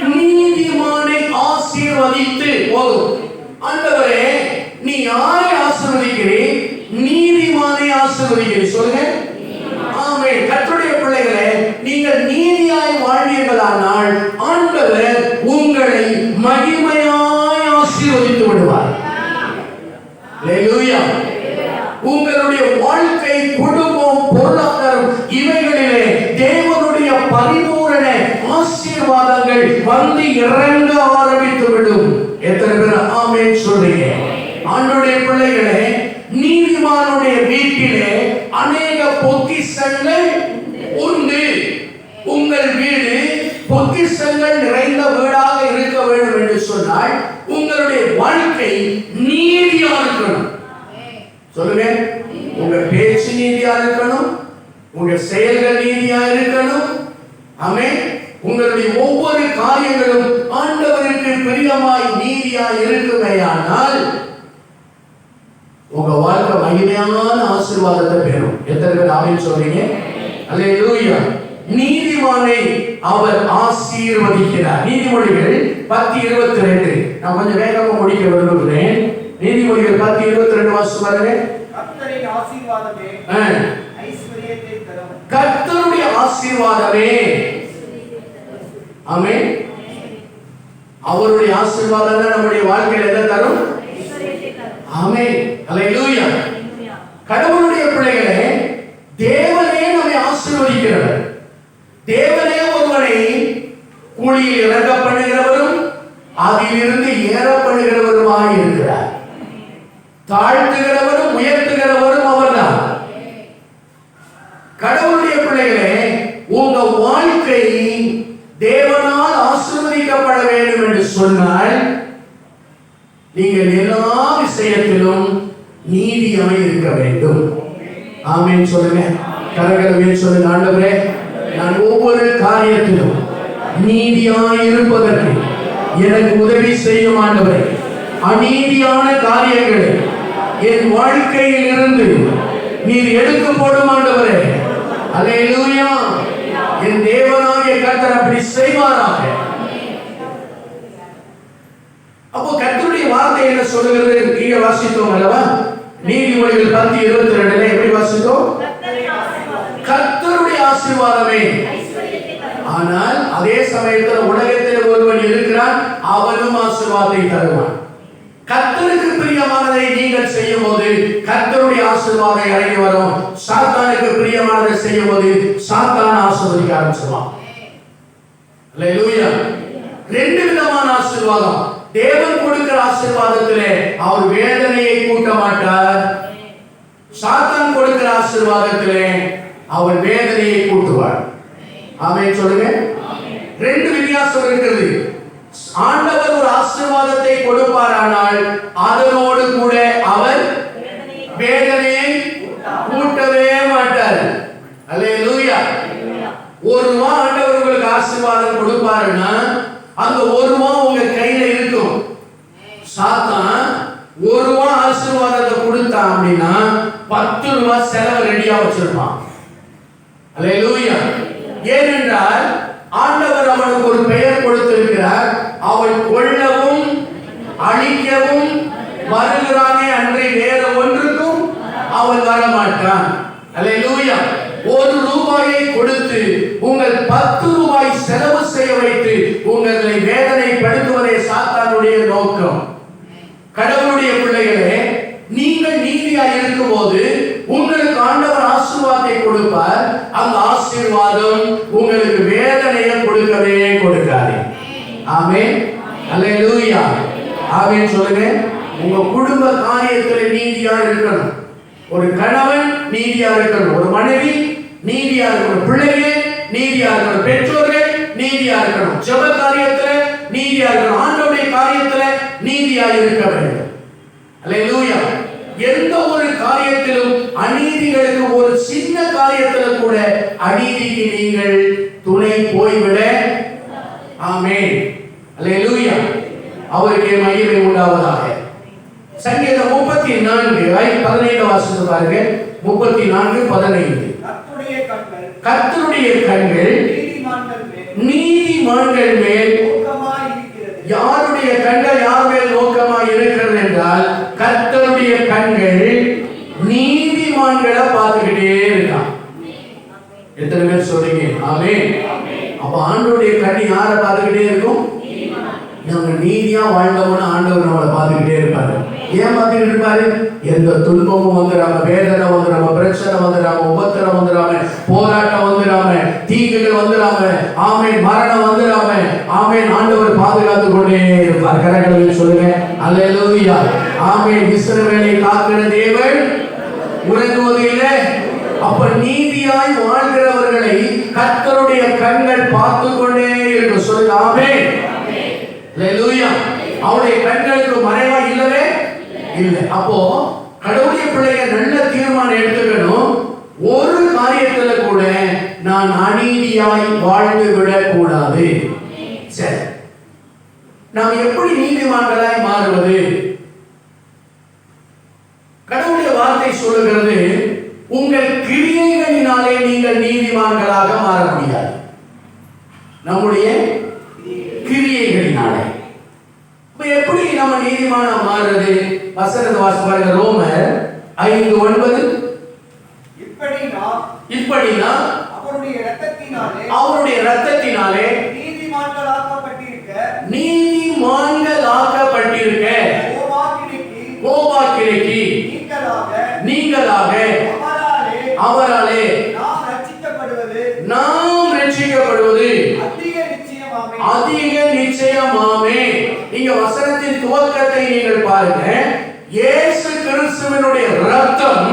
நீதிமானை ஆசீர்வதித்து. போதும். ஆண்டவரே நீ யாரை ஆசீர்வதிக்கிறீர்? நீதிமானை ஆசீர்வதிக்கிறீர். சொல்லுங்க. ஆமென். கர்த்தருடைய பிள்ளைகளே, நீங்கள் நீதியாய் வாழ்வீர்களானால் ஆண்டவர் உங்களை மகிமையாய் ஆசீர்வதித்து விடுவார். அல்லேலூயா. உங்களுடைய வாழ்க்கை, குடும்பம், பொருளாதாரம் இவைகளிலே தேவனுடைய பரிபூரண ஆசீர்வாதங்கள் வந்து இறங்க ஆரம்பித்து விடும். எத்தனை பேர் ஆமென் சொல்றீங்க? ஆண்டவருடைய பிள்ளைகளே, நீதிமானுடைய வீட்டிலே அநேக பொக்கிஷங்கள் உண்டு. உங்கள் வீடு பொக்கிஷங்கள் நிறைந்த வீடாக இருக்க வேண்டும் என்று சொன்னால் உங்களுடைய வாழ்க்கை நீதியா இருக்கணும். சொல்லுங்க. உங்க பேச்சு நீதியா இருக்கணும், உங்க செயல்கள் நீதியா இருக்கணும். ஆமென். உங்களுடைய ஒவ்வொரு காரியங்களும் ஆண்டவருக்கு பிரியமாய் நீதியாய் இருக்குமேயானால் உங்க வாழ்க்கை மகிமையான ஆசீர்வாதத்தை பெறும். எத்தனை பேர் ஆமென் சொல்றீங்க? அல்லேலூயா. நீதிமானை அவர் ஆசீர்வதிக்கிறார். நீதிமொழிகள் 10:22. நான் கொஞ்சம் வேகமா முடிக்க விரும்புகிறேன். நீதிமொழிகள் 10:22 வாசித்து பாருங்க. கர்த்தரின் ஆசீர்வாதமே ஐஸ்வரியத்தை தரும். கர்த்தருடைய ஆசீர்வாதமே. ஆமென். அவருடைய ஆசீர்வாதம் நம்முடைய வாழ்க்கையில என்ன தரும்? ஆமென். அல்லேலூயா. கடவுளுடைய பிள்ளைகளே, தேவனே நம்மை ஆசீர்வதிக்கிறவர். தேவனே ஒருவனை கூலியில் இறங்க பண்ணுகிறவரும் அதிலிருந்து ஏற பண்ணுகிறவருமாய் இருக்கிறார். தாழ்த்துகிறவரும் உயர்த்துகிறவரும் அவர்தான். கடவுளுடைய பிள்ளைகளே, உங்க வாழ்க்கை தேவனால் ஆசீர்வதிக்கப்பட வேண்டும் என்று சொன்னால் நீங்கள் எல்லா விஷயத்திலும் நீதியாய் இருக்க வேண்டும். ஆமென் சொல்லுங்க. கரகரவே சொல்லுங்க. ஆண்டவரே, நான் ஒவ்வொரு காரியத்திலும் நீதியாய் இருப்பதற்கு எனக்கு உதவி செய்யும் ஆண்டவரே. அநீதியான காரியங்களை என் வாழ்க்கையில் இருந்து நீர் எடுத்து போடும் ஆண்டவரே. அல்லேலூயா. என் தேவனாகிய கர்த்தர் அப்படி செய்வாராக. அப்போ கர்த்தருடைய வார்த்தை என்ன சொல்லுகிறது? கீழே வாசித்தோம் அல்லவா? நீதிமொழிகள் 10:22 எப்படி வாசித்தோம்? கர்த்தருடைய ஆசீர்வாதமே. ஆனால் அதே சமயத்தில் உலகத்தில் ஒருவன் இருக்கிறான், அவனும் ஆசீர்வாதத்தை தருவான். கர்த்தருக்கு பிரியமானதை நீங்கள் செய்யும் போது கர்த்தருடைய ஆசீர்வாதம் இறங்கி வரும். சாத்தானுக்கு பிரியமானதை செய்யும் போது சாத்தான் ஆசீர்வதிக்க ஆரம்பிச்சிருவான். அல்லேலூயா. ரெண்டு விதமான ஆசீர்வாதம். தேவன் கொடுக்கிற ஆசீர்வாதத்திலே அவர் வேதனையை கூட்ட மாட்டார். சாத்தான் கொடுக்கிற ஆசீர்வாதத்திலே அவர் வேதனையை கூட்டுவார். ஆமென் சொல்லுங்க. ரெண்டு வித்தியாசம் இருக்கிறது. ஆண்டவர் ஒரு ஆசீர்வாதத்தை கொடுப்பாரானால் அதனோடு கூட அவர் வேதனையை கூட்டவே மாட்டார். அல்லேலூயா. ஒரு ரூபா ஆண்டவர் உங்களுக்கு ஆசீர்வாதம் கொடுப்பாருன்னா அந்த ஒரு ரூபா உங்க கையில இருக்கும். சாத்தான் ஒரு ரூபா ஆசீர்வாதத்தை கொடுத்தான் அப்படின்னா 10 ரூபாய் செலவு ரெடியா வச்சிருப்பான். அல்லேலூயா. ஏனென்றால் ஆண்டவர் அவனுக்கு ஒரு பெயர் கொடுத்திருக்கிறார். அவன் கொல்லவும் அழிக்கவும் வருகிறானே அன்றி வேற ஒன்றுக்கும் அவன் வரமாட்டான். அல்லேலூயா. ஒரு ரூபாயை கொடுத்து உங்கள் 10 ரூபாய் செலவு செய்ய வைத்து உங்களை வேதனைப்படுத்துவதே சாத்தானுடைய நோக்கம். கடவுளுடைய பிள்ளைகளே, நீங்கள் நீதியாய் இருக்கும்போது உங்களுக்கு ஆண்டவர் ஆசீர்வாதத்தை கொடுப்பார். அந்த ஆசீர்வாதம் உங்களுக்கு வேதனையை கொடுக்கவே கொடுக்காது. ஆமென். அல்லேலூயா. ஆமென் சொல்லுங்க. உங்க குடும்ப காரியத்தில் நீதியா இருக்கணும். ஒரு கணவன் நீதியா இருக்கணும், ஒரு மனைவி நீதியா இருக்கணும், பிள்ளைகள் நீதியா இருக்கணும், பெற்றோர்கள் நீதியா இருக்கணும், ஜெப காரியத்தில் நீதியா இருக்கணும், ஆண்டவருடைய காரியத்தில் நீதியா இருக்க வேண்டும். அல்லேலூயா. எந்த ஒரு காரியத்திலும் அநீதிகளுக்கு ஒரு சின்ன காரியத்தில் கூட அநீதிக்கு நீங்கள் துணை போய்விட. ஆமென். அல்லேலூயா. அவருக்கு மகிமை உண்டாவதாக. சங்கீதம் 34:15 வாசித்து பாருங்க. 34:15. கர்த்தருடைய கண்கள் நீதிமான்கள் மேல் யாருடைய கண்கள் யார் மேல் நோக்கமாய் இருக்கிறது என்றால் கர்த்தருடைய கண்கள் நீதிமான்களை பார்த்துக்கிட்டே இருக்கான். எத்தனை பேர் சொல்றீங்க? ஆமென். அப்ப ஆண்டவருடைய கண் யாரை பார்த்துக்கிட்டே இருக்கும்? நம்ம நீதியா வாழ்ந்தவன ஆண்டவர் நம்மளை பார்த்துக்கிட்டே இருப்பாரு. ஏன் பார்த்துக்கிட்டு இருப்பாரு? எந்த துன்பமும் வந்துடாம, வேதனை வந்துடாம, பிரச்சனை வந்துடாம, உபத்திரம் வந்துடாம, போராட்டம் வந்துடாம, தீங்குகள் வந்துடாம, ஆமென், மரணம் வந்துடாம, ஆமென், ஆண்டவர் பாதுகாத்து கொண்டே இருப்பார். கரங்களை சொல்லுங்க. அல்லேலூயா. ஆமென். இஸ்ரவேலை காக்கிற தேவன் உறங்குவது இல்லை. அப்ப நீதியாய் வாழ்கிறவர்களை கர்த்தருடைய கண்கள் பார்த்து கொண்டே இருக்கும். சொல்லுங்க. ஆமென். அல்லேலூயா. அவருடைய கண்களுக்கு மறைவா இல்லவே இல்லை. அப்போ கடவுளுடைய பிள்ளைகள் நல்ல தீர்மானம் எடுத்துக்கணும். ஒரு காரியத்துல கூட நான் அநீதியாய் வாழ்ந்து விடக் கூடாது. சரி, நாம் எப்படி நீதிமான்களாய் மாறுவது? கடவுளுடைய வார்த்தை சொல்லுகிறது, உங்கள் கிரியைகளினாலே நீங்கள் நீதிமான்களாக மாற முடியாது. நம்முடைய கிரியைகளினாலே. எப்படி நம்ம நீதிமானா மாறுறது? வசனத்தை வாசித்து பாருங்க. ரோமர் 5:9. இப்படி நாம் அவருடைய இரத்தத்தினாலே நீதிமான்களாக்கப்பட்டிருக்க கோபாக்கினைக்கு நீங்களாக அவராலே நாம் ரட்சிக்கப்படுவது அதிக நிச்சயமாமே. நீங்க வசனத்தின் துவக்கத்தை நீங்கள் பாருங்க. இயேசு கிறிஸ்துவினுடைய ரத்தம்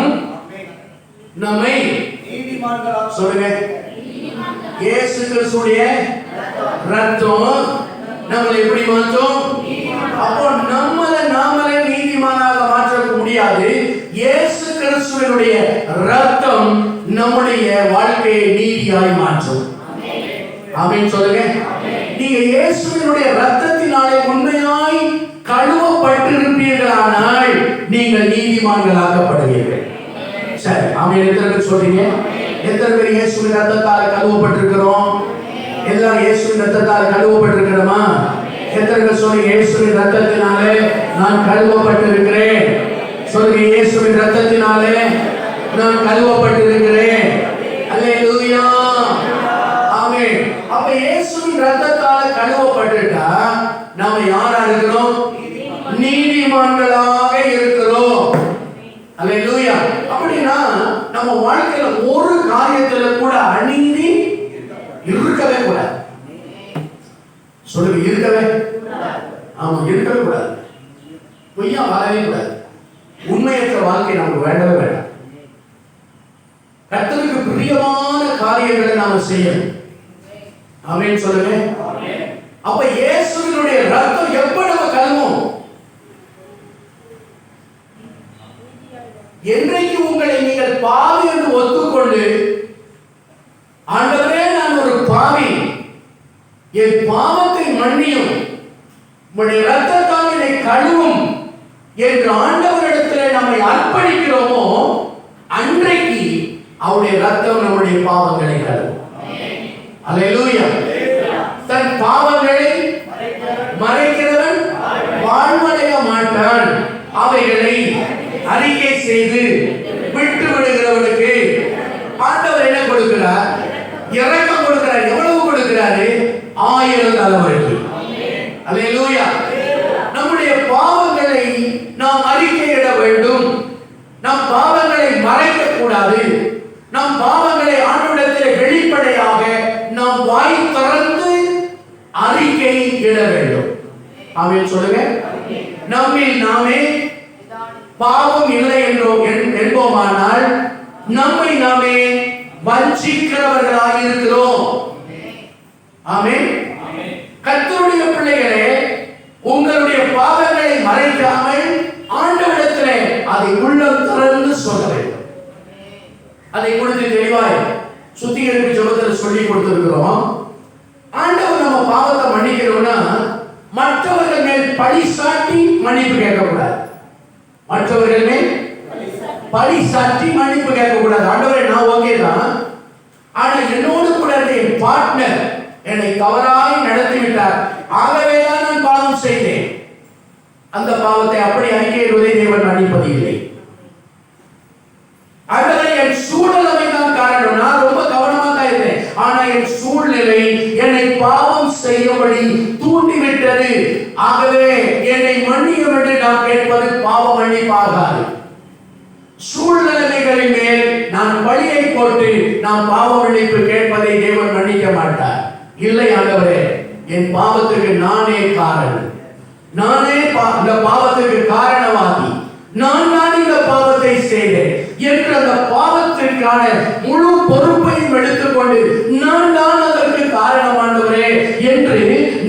நம்மை சொல்லுங்க. இயேசு கிறிஸ்துடைய ரத்தம் நம்மளை எப்படி மாற்றும்? அப்போ நாமளே நீதிமானாக மாற்ற முடியாது. இயேசு கிறிஸ்துவினுடைய ரத்தம் நம்முடைய வாழ்க்கையை நீதியாய் மாற்றும். ஆமென் சொல்லுங்க. நீங்க இயேசுவினுடைய ரத்தத்தினாலே உண்மையாய் கழுவப்பட்டிருப்பீர்களானால் நீங்கள் நீதிமான்களாக்கப்படுவீர்கள். சரி, ஆமென். எத்தனை பேர் சொல்றீங்க? எத்தனை பேர் இயேசுவின் ரத்தத்தால் கழுவப்பட்டிருக்கிறோம்? எல்லாரும் இயேசுவின் ரத்தத்தால் கழுவப்பட்டிருக்கிறோமா? எத்தனை பேர் சொல்றீங்க இயேசுவின் ரத்தத்தினாலே நான் கழுவப்பட்டிருக்கிறேன்? சொல்லுங்க, இயேசுவின் ரத்தத்தினாலே நான் கழுவப்பட்டிருக்கிறேன். அல்லேலூயா, ஆமென். அப்ப இயேசுவின் ரத்தத்தால கழுவப்பட்டுட்டா நாம யாரா இருக்கிறோம்? நீதிமான்களாக இருக்கிறோம். அல்லேலூயா. அப்படின்னா நம்ம வாழ்க்கையில ஒரு காரியத்துல கூட அநீதி இருக்கவே கூடாது. சொல்லுங்க, இருக்கவே. ஆமா, இருக்கவே கூடாது. பொய்யா வாழவே கூடாது. உண்மையற்ற வாழ்க்கை நமக்கு வேண்டவே வேண்டாம். கர்த்தருக்கு பிரியமான காரியங்களை நாம செய்யணும். ஆமென் சொல்லுங்க. அப்ப இயேசுவினுடைய ரத்தம் எப்ப நம்ம கழுவும்? என்றைக்கு உங்களை நீங்கள் பாவி என்று ஒத்துக்கொண்டு, ஆண்டவரே நான் ஒரு பாவி, என் பாவத்தை மன்னியும், உம்முடைய ரத்தத்தால் என்னை கழுவும் என்று ஆண்டவரிடத்தில் நம்மை அர்ப்பணிக்கிறோமோ, அன்றைக்கு அவருடைய ரத்தம் நம்முடைய பாவங்களை கழுவும். அல்லேலூயா. தன் பாவங்களை மறைக்கிறவன் வாழ்வடைய மாட்டான். அவைகளை அறிக்கை செய்து விட்டு விடுகிறவனுக்கு ஆண்டவர் என்ன கொடுக்கிறார்? இரக்கம் கொடுக்கிறார். எவ்வளவு கொடுக்கிறாரு? 1000 தலைமுறைக்கு. அல்லேலூயா. நம்முடைய பாவங்களை நாம் அறிக்கையிட வேண்டும். நம் பாவங்களை மறைக்க கூடாது. நம் பாவங்களை ஆண்டவரிடத்தில் வெளிப்படையாக நாம் வாய் திறந்து அறிக்கை இட வேண்டும். ஆமென் சொல்லுங்க. நம்மில் நாமே பாவம் இல்லை என்போமானால் நம்மை நாமே வஞ்சிக்கிறவர்களாக இருக்கிறோம். ஆமென். கர்த்தருடைய பிள்ளைகளே, உங்களுடைய பாவங்களை மறைக்காமல் ஆண்டவரிடத்திலே அதை உள்ளம் திறந்து சொல்ல வேண்டும். அதை குறித்து தெளிவாய் சுத்திகரிப்பு ஜெபத்தில் சொல்லி கொடுத்திருக்கிறோம். ஆண்டவர் நம்ம பாவத்தை மன்னிக்கிறோம்னா மற்றவர்கள் மேல் பழி சாட்டி மன்னிப்பு கேட்கக்கூடாது. மற்றவர்கள் மேல் பழி சாட்டி மன்னிப்பு கேட்கக்கூடாது. ஆண்டவரே நான் ஓகே தான், ஆனா என்னோடு கூட என் பார்ட்னர் என்னை தவறாய் நடத்திவிட்டார், ஆகவே தான் நான் பாவம் செய்தேன். அந்த பாவத்தை அப்படி அறிக்கையிடுவதை தேவன் மன்னிப்பது இல்லை. ஆண்டவரே என் சூழ்நிலை தான் காரணம், நான் ரொம்ப கவனமா தான் இருந்தேன், ஆனா என் சூழ்நிலை என்னை பாவம் செய்யும்படி தூண்டிவிட்டது, ஆகவே என்னை மன்னியும் என்று நாம் கேட்பது பாவ மன்னிப்பாகாது. சூழ்நிலைகளின் மேல் நான் பழியை போட்டு நாம் பாவ மன்னிப்பு கேட்பதை தேவன் மன்னிக்க மாட்டார். இல்லை ஆண்டவரே, என் பாவத்துக்கு நானே காரணம், நானே இந்த பாவத்துக்கு காரணவாதி, நான் தான் இந்த பாவத்தை செய்தேன் என்று அந்த பாவத்திற்கான முழு பொறுப்பையும் எடுத்துக்கொண்டு நான் தான் அதற்கு காரணமானவரே என்று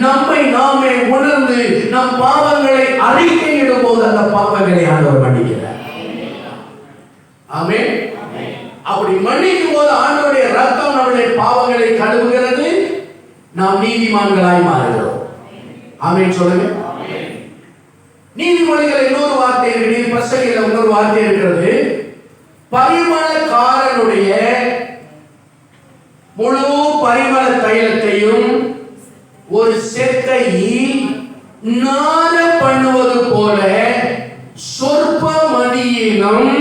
நம்மை நாமே உணர்ந்து நம் பாவங்களை அறிக்கையிடும் போது அந்த பாவங்களை ஆண்டவர் மன்னிக்கிறார். ஆமென். அப்படி மன்னிக்கும் போது ஆண்டவருடைய ரத்தம் நம்முடைய பாவங்களை கழுவுகிறது, நாம் நீதிமான்களாய் மாறுகிறோம். ஆமென் சொல்லுங்க. நீதிமொழிகள் இன்னொரு வார்த்தை இருக்கு, பிரசங்கில இன்னொரு வார்த்தை இருக்கிறது. பரிமளக்காரனுடைய முழு பரிமள தைலத்தையும் ஒரு செத்தை நார பண்ணுவது போல சொற்ப மதியினம்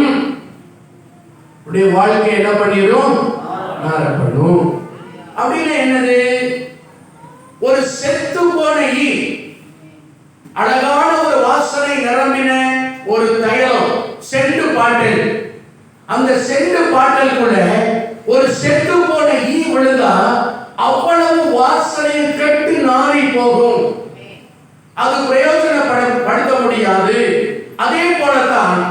உடைய வாழ்க்கை என்ன பண்ணிரும்? நார பண்ணும். அப்படின்னு என்னது? ஒரு செத்து போன ஈ, அழகான ஒரு வாசனை நிரம்பின ஒரு தைலம், செண்டு பாட்டில் அந்த செண்டு பாட்டலுக்குள்ள ஒரு செத்து போன ஈ விழுந்தா அவ்வளவு வாசனை கெட்டு நாறி போகும். அது பிரயோஜனப்படுத்த முடியாது. அதே போலத்தான்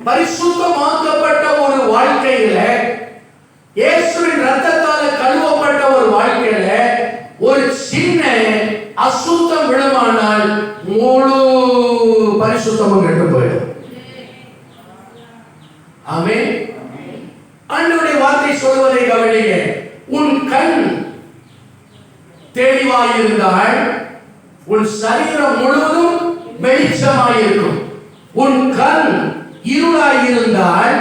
பரிசுத்தமாக்கப்பட்ட ஒரு வாழ்க்கையில, இயேசுவின் இரத்தத்தால கழுவப்பட்ட ஒரு வாழ்க்கையில ஒரு சின்ன அசுத்தம் விழுமானால் முழு பரிசுத்தமும் கெட்டு போயிடும். ஆமென். ஆண்டவருடைய வார்த்தை சொல்வதை கவனிங்க. உன் கண் தெளிவாயிருந்தால் உன் சரீரம் முழுவதும் வெளிச்சமாயிருக்கும். உன் கண் இருளாயிருந்தால்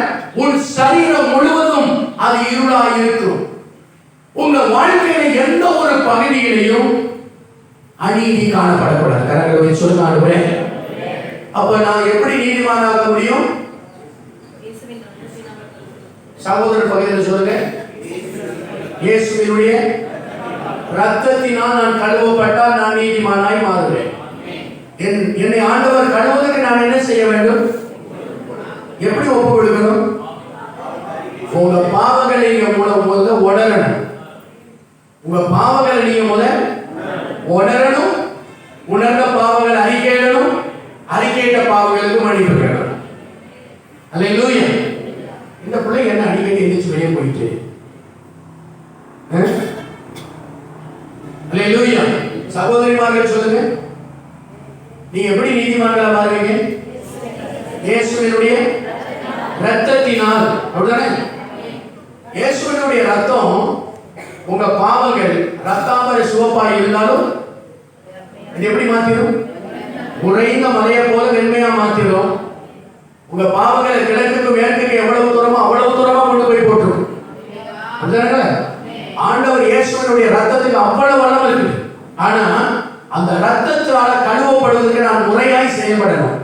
உன் சரீரம் முழுவதும் அது இருளாயிருக்கும். உங்க வாழ்க்கையில எந்த ஒரு பகுதியிலையும் அநீதி காணப்படக்கூடாது. கரங்களை சொல்லுங்க ஆண்டவரே. அப்ப நான் எப்படி நீதிமானாக முடியும்? சகோதரர் பகுதியில் சொல்லுங்க. இயேசுவினுடைய இரத்தத்தினால் நான் கழுவப்பட்டால் நான் நீதிமானாய் மாறுவேன். என்னை ஆண்டவர் கழுவுவதற்கு நான் என்ன செய்ய வேண்டும்? எப்படி ஒப்பு கொடுக்கணும்? உங்க பாவங்களை நீங்க முதல்ல உணரணும். உங்க பாவங்களை நீங்க முதல் உணரணும். உணர்ந்த பாவங்களை அறிக்கையிடணும். அறிக்கையிட்ட பாவங்களுக்கு மன்னிப்பு கேட்கணும். அல்லேலூயா. இந்த பிள்ளை என்ன அடிக்கடி எந்திரிச்சு வெளியே போயிட்டு? அல்லேலூயா. சகோதரிமார்கள் சொல்லுங்க, நீங்க எப்படி நீதிமான்களா மாறுவீங்க? இயேசுவினுடைய இரத்தத்தினால். அப்படிதானே? இயேசுவினுடைய இரத்தம் உங்க பாவங்கள் ரத்தாம்பர சிவப்பாய் இருந்தாலும் இது எப்படி மாத்திரும்? உறைந்த மலையை போல வெண்மையா மாத்திரும். உங்க பாவங்களை கிழக்குக்கு மேற்குக்கு எவ்வளவு தூரமோ அவ்வளவு தூரமா கொண்டு போய் போட்டுரும். அப்படிதானே? ஆண்டவர் இயேசுவினுடைய இரத்தத்துக்கு அவ்வளவு அளவு இருக்கு. ஆனா அந்த இரத்தத்தால கழுவப்படுவதற்கு நான் முறையாய் செயல்படணும்.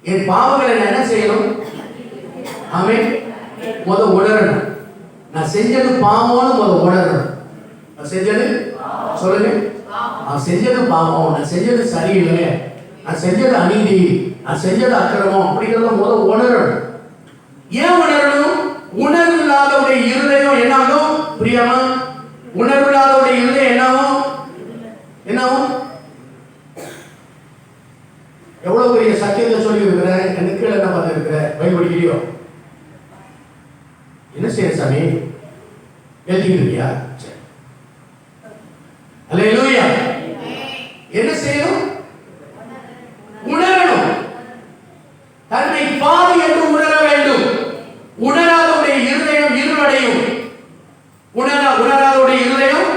என் பாவங்களை நான் என்ன செய்யணும்? ஆமென். உணரணும். நான் செஞ்சது பாவம்னு உணரணும். நான் செஞ்சது சொல்லுங்க, நான் செஞ்சது பாவம், நான் செஞ்சது சரியில்லை, நான் செஞ்சது அநீதி, நான் செஞ்சது அக்கிரமம் அப்படிங்கிறத உணரணும். ஏன் உணரணும்? உணர்வு இல்லாதவருடைய இருதயம் என்னாகும்? புரியாமா? உணர்வு இல்லாதவருடைய இருதயம் என்னாகும்? எவ்வளவு பெரிய சத்தியத்தை சொல்லி இருக்கிற எனக்கு என்ன பார்த்து இருக்கிற பயன்படுத்தியோ என்ன செய்ய சாமி? எழுதிக்கிறியா? அல்லேலூயா. என்ன செய்யணும்? உணரணும். தன்னை பாவி என்று உணர வேண்டும். உணராதவருடைய இருதயம் இருளடையும். உணராதவருடைய இருதயம்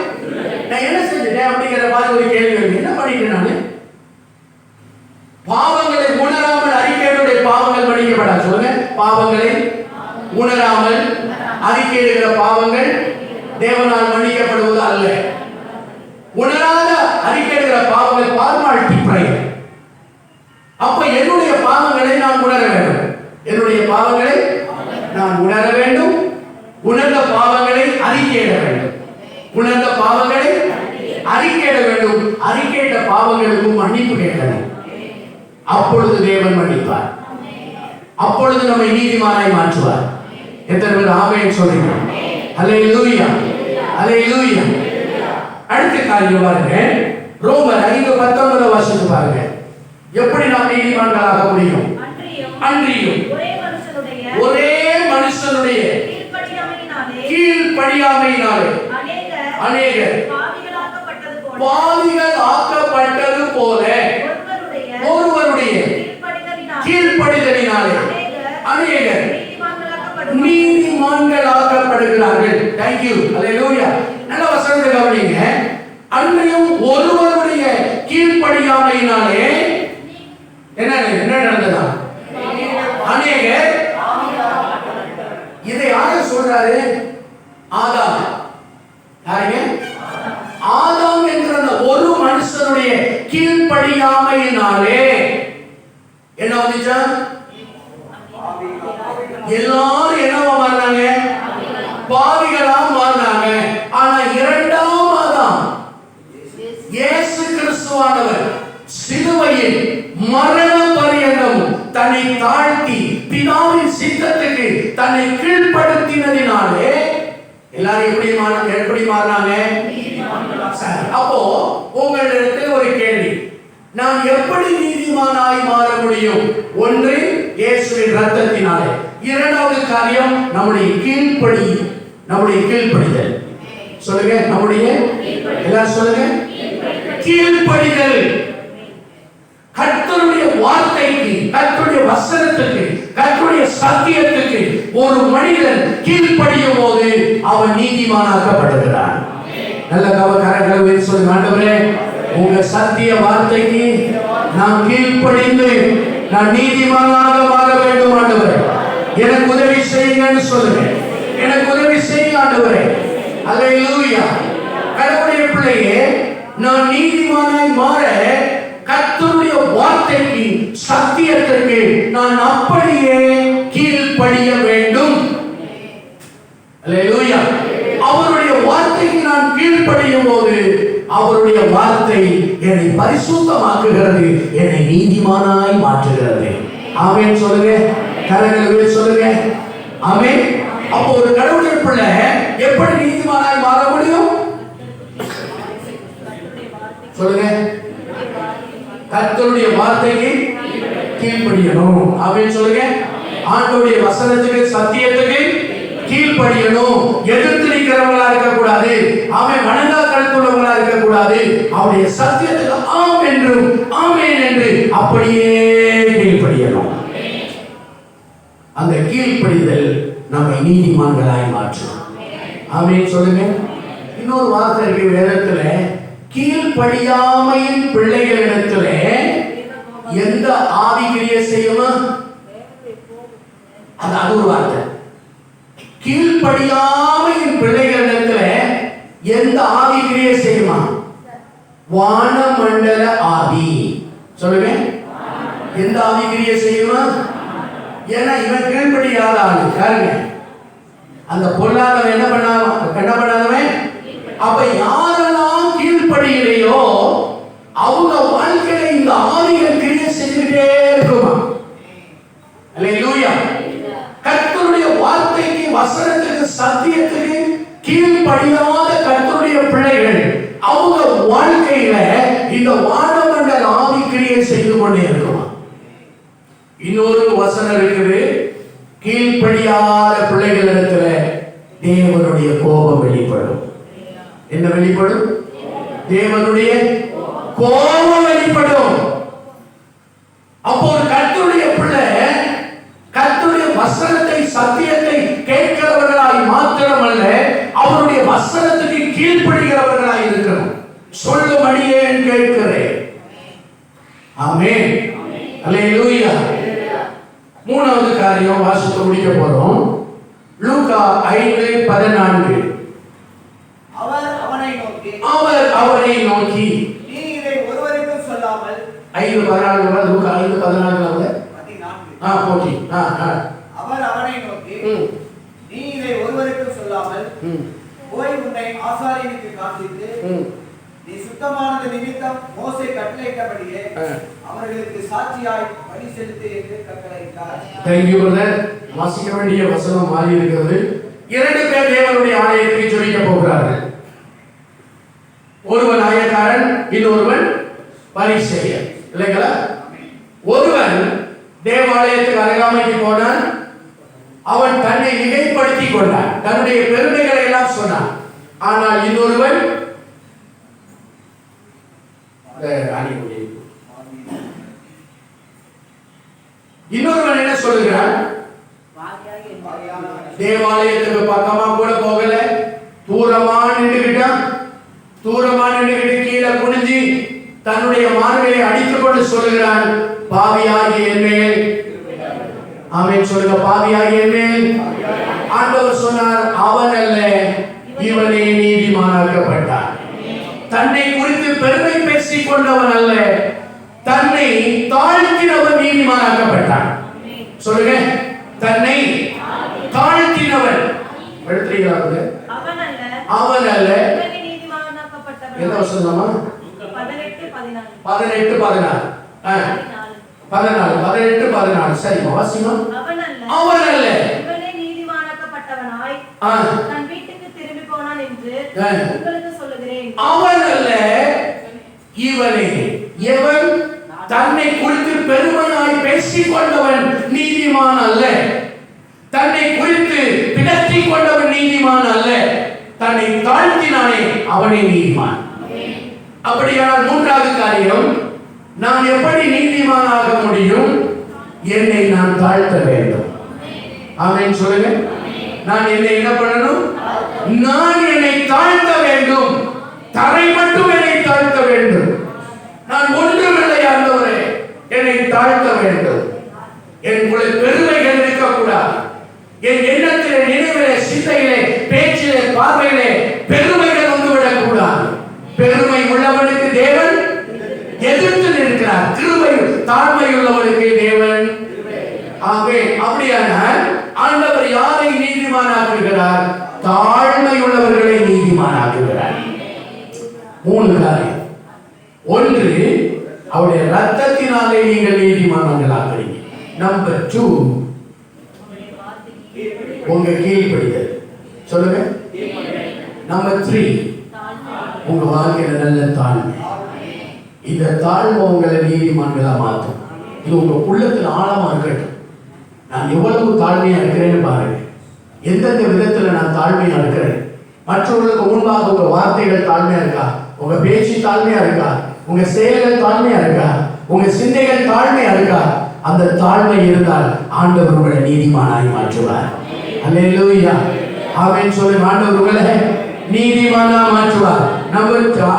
நான் என்ன செஞ்சுட்டேன் அப்படிங்கிற மாதிரி ஒரு கேள்வி. என்ன பண்ணிட்டேன்? நான் பாவங்களை உணராமல் அறிக்கையிடுடைய பாவங்கள் மன்னிக்கப்படாது. சொல்லுங்க. பாவங்களை உணராமல் அறிக்கையிடுகிற பாவங்கள் தேவனால் மன்னிக்கப்படுவது அல்ல. உணராத அறிக்கையிடுகிற பாவங்கள் பார்மாலிட்டி பிரைட். அப்ப என்னுடைய பாவங்களை நான் உணர வேண்டும். என்னுடைய பாவங்களை நான் உணர வேண்டும். உணர்ந்த பாவங்களை அறிக்கையிட வேண்டும். உணர்ந்த பாவங்களை அறிக்கையிட வேண்டும். அறிக்கையிட்ட பாவங்களுக்கு மன்னிப்பு கேட்கணும். அப்பொழுது தேவன் மன்னிப்பார். அப்பொழுது நம்மை நீதிமானாய் மாற்றுவார். எத்தனை பேர் ஆமென் சொல்றீங்க? அல்லேலூயா, அல்லேலூயா. அடுத்த காரியம் பாருங்க. ரோமர் 5:19 வாசித்து பாருங்க. எப்படி நாம் நீதிமான்களாக முடியும்? அன்றியும் ஒரே மனுஷனுடைய கீழ்ப்படியாமையினாலே அநேகர் பாவிகள் ஆக்கப்பட்டது போல ஒருவருடைய கீழ்ப்படிதலினாலே அநேகர் நீதிமான்களாக்கப்படுகிறார்கள். Thank you. Hallelujah. நல்ல வசனத்தை கவனிங்க. அன்றையும் ஒருவருடைய கீழ்ப்படியாமையினாலே என்ன நடந்ததா? அநேகர். இதை யார் சொல்றாரு? ஆதாம். யாருங்க? ஆதாம் என்கிற ஒரு மனுஷனுடைய கீழ்ப்படியாமையினாலே என்ன வந்துச்சா? எல்லாரும் என்னவா மாறினாங்க? பாவிகளா மாறினாங்க. ஆனா இரண்டாம் ஆதாம் இயேசு கிறிஸ்துவானவர் சிலுவையில் மரண பரியந்தம் தன்னை தாழ்த்தி பிதாவின் சித்தத்துக்கு தன்னை கீழ்ப்படுத்தினதினாலே எல்லாரும் எப்படி மாறினாங்க? அப்போ உங்களிடத்தில் ஒரு கேள்வி, நான் எப்படி நீதிமானாய் மாற முடியும்? ஒன்று, இயேசுவின் இரத்தத்தினாலே. இரண்டாவது காரியம், நம்முடைய கீழ்ப்படிதல். சொல்லுங்க, நம்முடைய எல்லாரும் சொல்லுங்க, கீழ்ப்படிதல். கர்த்தருடைய வார்த்தைக்கு, கர்த்தருடைய வசனத்துக்கு, கர்த்தருடைய சத்தியத்துக்கு ஒரு மனிதன் கீழ்ப்படியும் போது அவன் நீதிமானாக்கப்படுகிறான். நல்ல கரங்களை சொல்லுங்க, ஆண்டவரே உங்க சத்திய வார்த்தைக்கு நான் கீழ்ப்படிந்து நான் நீதிமானாக மாற வேண்டும். ஆண்டவரே எனக்கு உதவி செய்யுங்கன்னு சொல்லுங்க. எனக்கு உதவி செய்யுங்க ஆண்டவரே. அல்லேலூயா. கடவுளுடைய பிள்ளையே, நான் நீதிமானாய் மாற கர்த்தருடைய வார்த்தைக்கு, சத்தியத்திற்கு நான் அப்படியே கீழ்ப்படிய வேண்டும். அல்லேலூயா. அவருடைய வார்த்தைக்கு நான் கீழ்ப்படியும் போது அவருடைய வார்த்தை என்னை பரிசுத்தமாக்குகிறது, என்னை நீதிமானாய் மாற்றுகிறது. ஆமென் சொல்லுங்க, கரங்களை சொல்லுங்க. ஆமென். அப்போ ஒரு கடவுளுடைய பிள்ளை எப்படி நீதிமானாய் மாற முடியும்? சொல்லுங்க, கர்த்தருடைய வார்த்தைக்கு கீழ்ப்படியணும். ஆமென் சொல்லுங்க. ஆண்டவருடைய வசனத்துக்கு, சத்தியத்துக்கு கீழ்ப்படியணும். எதிர்த்து நிற்கிறவங்களா இருக்க கூடாது. அவன் வணங்கா கருத்துள்ளவங்களா இருக்க கூடாது. அவருடைய சத்தியத்துக்கு ஆம் என்றும் ஆமென் என்று அப்படியே கீழ்ப்படியணும். அந்த கீழ்ப்படிதல் நம்மை நீதிமான்களாய் மாற்றும். ஆமென் சொல்லுங்க. இன்னொரு வார்த்தை இருக்கு வேதத்துல, கீழ்ப்படியாமையின் பிள்ளைகளிடத்துல எந்த ஆவி கிரியை செய்யுமா? அது ஒரு வார்த்தை. கீழ்ப்படியாமையின் பிள்ளைகளிடத்துல எந்த ஆவி கிரியை செய்யுமா? வானமண்டல ஆவி. சொல்லுங்க, எந்த ஆவி கிரியை செய்யுமா? ஏன்னா இவன் கீழ்ப்படியாத ஆளு. பாருங்க, அந்த பொல்லாதவன் என்ன பண்ணாதவன். அப்ப யாரெல்லாம் கீழ்ப்படியலையோ அவங்க வாழ்க்கையில இந்த ஆவிகள் கிரியை செஞ்சுட்டே இருக்குமா? அல்லேலூயா. கர்த்தருடைய வார்த்தைக்கு, வசனத்துக்கு, சத்தியத்துக்கு கீழ்ப்படியாத கர்த்தருடைய பிள்ளைகள் அவங்க வாழ்க்கையில இந்த வானமண்டல ஆவி கிரியை செய்து கொண்டே இருக்குமா? இன்னொரு வசனம் இருக்குது, கீழ்ப்படியாத பிள்ளைகளிடத்துல தேவனுடைய கோபம் வெளிப்படும். என்ன வெளிப்படும்? தேவனுடைய கோபம் வெளிப்படும். அப்போ ஒரு கர்த்தருடைய பிள்ளை கர்த்தருடைய வசனத்தை, சத்தியத்தை கேட்கிறவர்களாய் மாத்திரமல்ல, அவருடைய வசனத்துக்கு கீழ்ப்படுகிறவர்களாய் இருக்கணும். சொல்லும் அடியேன் கேட்கிறேன். ஆமென். அல்லேலூயா. மூணாவது காரியம் வாசித்து முடிக்க போறோம். லூக்கா 5:14. அவர் அவனை நோக்கி நீ இதை ஒருவருக்கும் சொல்லாமல். 5:14 லூக்கா 5:14 போட்டி. அவர் அவனை நோக்கி நீ இதை ஒருவருக்கும் சொல்லாமல் போய் உன்னை ஆசாரியனுக்கு காண்பித்து நீ சுத்தமானது நிமித்தம் மோசே கட்டளையிட்டபடியே அவர்களுக்கு சாட்சியாய் பலி செலுத்து என்று கட்டளையிட்டார். Thank you brother. வாசிக்க வேண்டிய வசனம் மாறி இருக்கிறது. இரண்டு பேர் தேவனுடைய ஆலயத்துக்கு ஜெபிக்க போகிறார்கள். ஒருவன் ஆயக்காரன், இன்னொருவன் பரிசேயர். இல்லைங்களா? ஒருவன் தேவாலயத்துக்கு அருகாமைக்கு போனான். அவன் தன்னை மிகைப்படுத்திக் கொண்டான், தன்னுடைய பெருமைகளை எல்லாம் சொன்னான். ஆனால் இன்னொருவன் என்ன சொல்லுகிறான்? தேவாலயத்துக்கு பக்கமா கூட போகல, தூரமா நின்றுகிட்டு கீழே குனிஞ்சி தன்னுடைய மார்பை அடித்துக் கொண்டு சொல்லுகிறான், பாவியாகிய என் மேல். ஆமென் சொல்லுங்க, பாவியாகிய என் மேல். ஆண்டவர் சொன்னார், அவன் அல்ல, இவனே நீதிமானாக்கப்பட்டான். தன்னை குறித்து பெருமை பேசிக் கொண்டவன் அல்ல, தன்னை தாழ்த்தினவன் நீதிமானாக்கப்பட்டான். சொல்லுங்க, தன்னை தாழ்த்தினவன். எடுத்துறீங்களா? அவன் அல்ல. என்ன வசனமா? 18:14. சரி வாசிமா. அவன் அல்ல, தன் வீட்டுக்கு திரும்பி போனான் என்று உங்களுக்கு சொல்லுகிறேன். அவன் அல்ல, இவனே. எவன் தன்னை குறித்து பெருமையாய் பேசிக் கொண்டவன் நீதிமான் அல்ல. தன்னை குறித்து பிணற்றிக் கொண்டவன் நீதிமான் அல்ல. தன்னை தாழ்த்தினானே அவனே நீதிமான். அப்படியானால் மூன்றாவது காரியம், நான் எப்படி நீதிமானாக முடியும்? என்னை நான் தாழ்த்த வேண்டும். ஆமென் சொல்லுங்க. நான் என்னை என்ன பண்ணணும்? நான் என்னை தாழ்த்த வேண்டும். தரை மட்டும் என்னை தாழ்த்த வேண்டும். நான் ஒன்றுமில்லை ஆண்டவரே, என்னை தாழ்த்த வேண்டும். எனக்குள்ள பெருமைகள் இருக்கக்கூடாது. என் எண்ணத்திலே, நினைவிலே, சிந்தையிலே, பேச்சிலே, பார்வையிலே பெருமைகள் வந்துவிடக் கூடாது. பெருமை உள்ளவனுக்கு தேவன் எதிர்த்து நிற்கிறார். கிருபை தாழ்மை உள்ளவனுக்கு தேவன். அப்படியானால் ஆண்டவர் யாரை நீதிமானாக்குகிறார்? தாழ்மை உள்ளவர்களை நீதிமானாக்குகிறார். மூணு காரியம். ஒன்று, அவருடைய ரத்தத்தினாலே நீங்கள் நீதிமான்களாகிறீங்க. நம்பர் 2, உங்க கீழ்ப்படிதல். சொல்லுங்க. நம்பர் 3, உங்க வாழ்க்கையில நல்ல தாழ்மை. இந்த தாழ்மை உங்களை நீதிமான்களா மாற்றும். இது உங்க உள்ளத்துல ஆழமா இருக்கட்டும். நான் எவ்வளவு தாழ்மையா இருக்கிறேன்னு பாருங்க. எந்தெந்த விதத்துல நான் தாழ்மையா இருக்கிறேன்? மற்றவர்களுக்கு முன்பாக உங்க வார்த்தைகள் தாழ்மையா இருக்கா? உங்க பேச்சு தாழ்மையா இருக்கா? உங்க செயல்கள் தாழ்மையா இருக்கா? உங்க சிந்தைகள் தாழ்மையா இருக்கா? அந்த தாழ்மை இருந்தால் ஆண்டவர் உங்களை நீதிமானாய் மாற்றுவார். அல்லேலூயா. ஆமென் சொல்லுங்க. ஆண்டவர் உங்களை நீதிமானா மாற்றுவார்.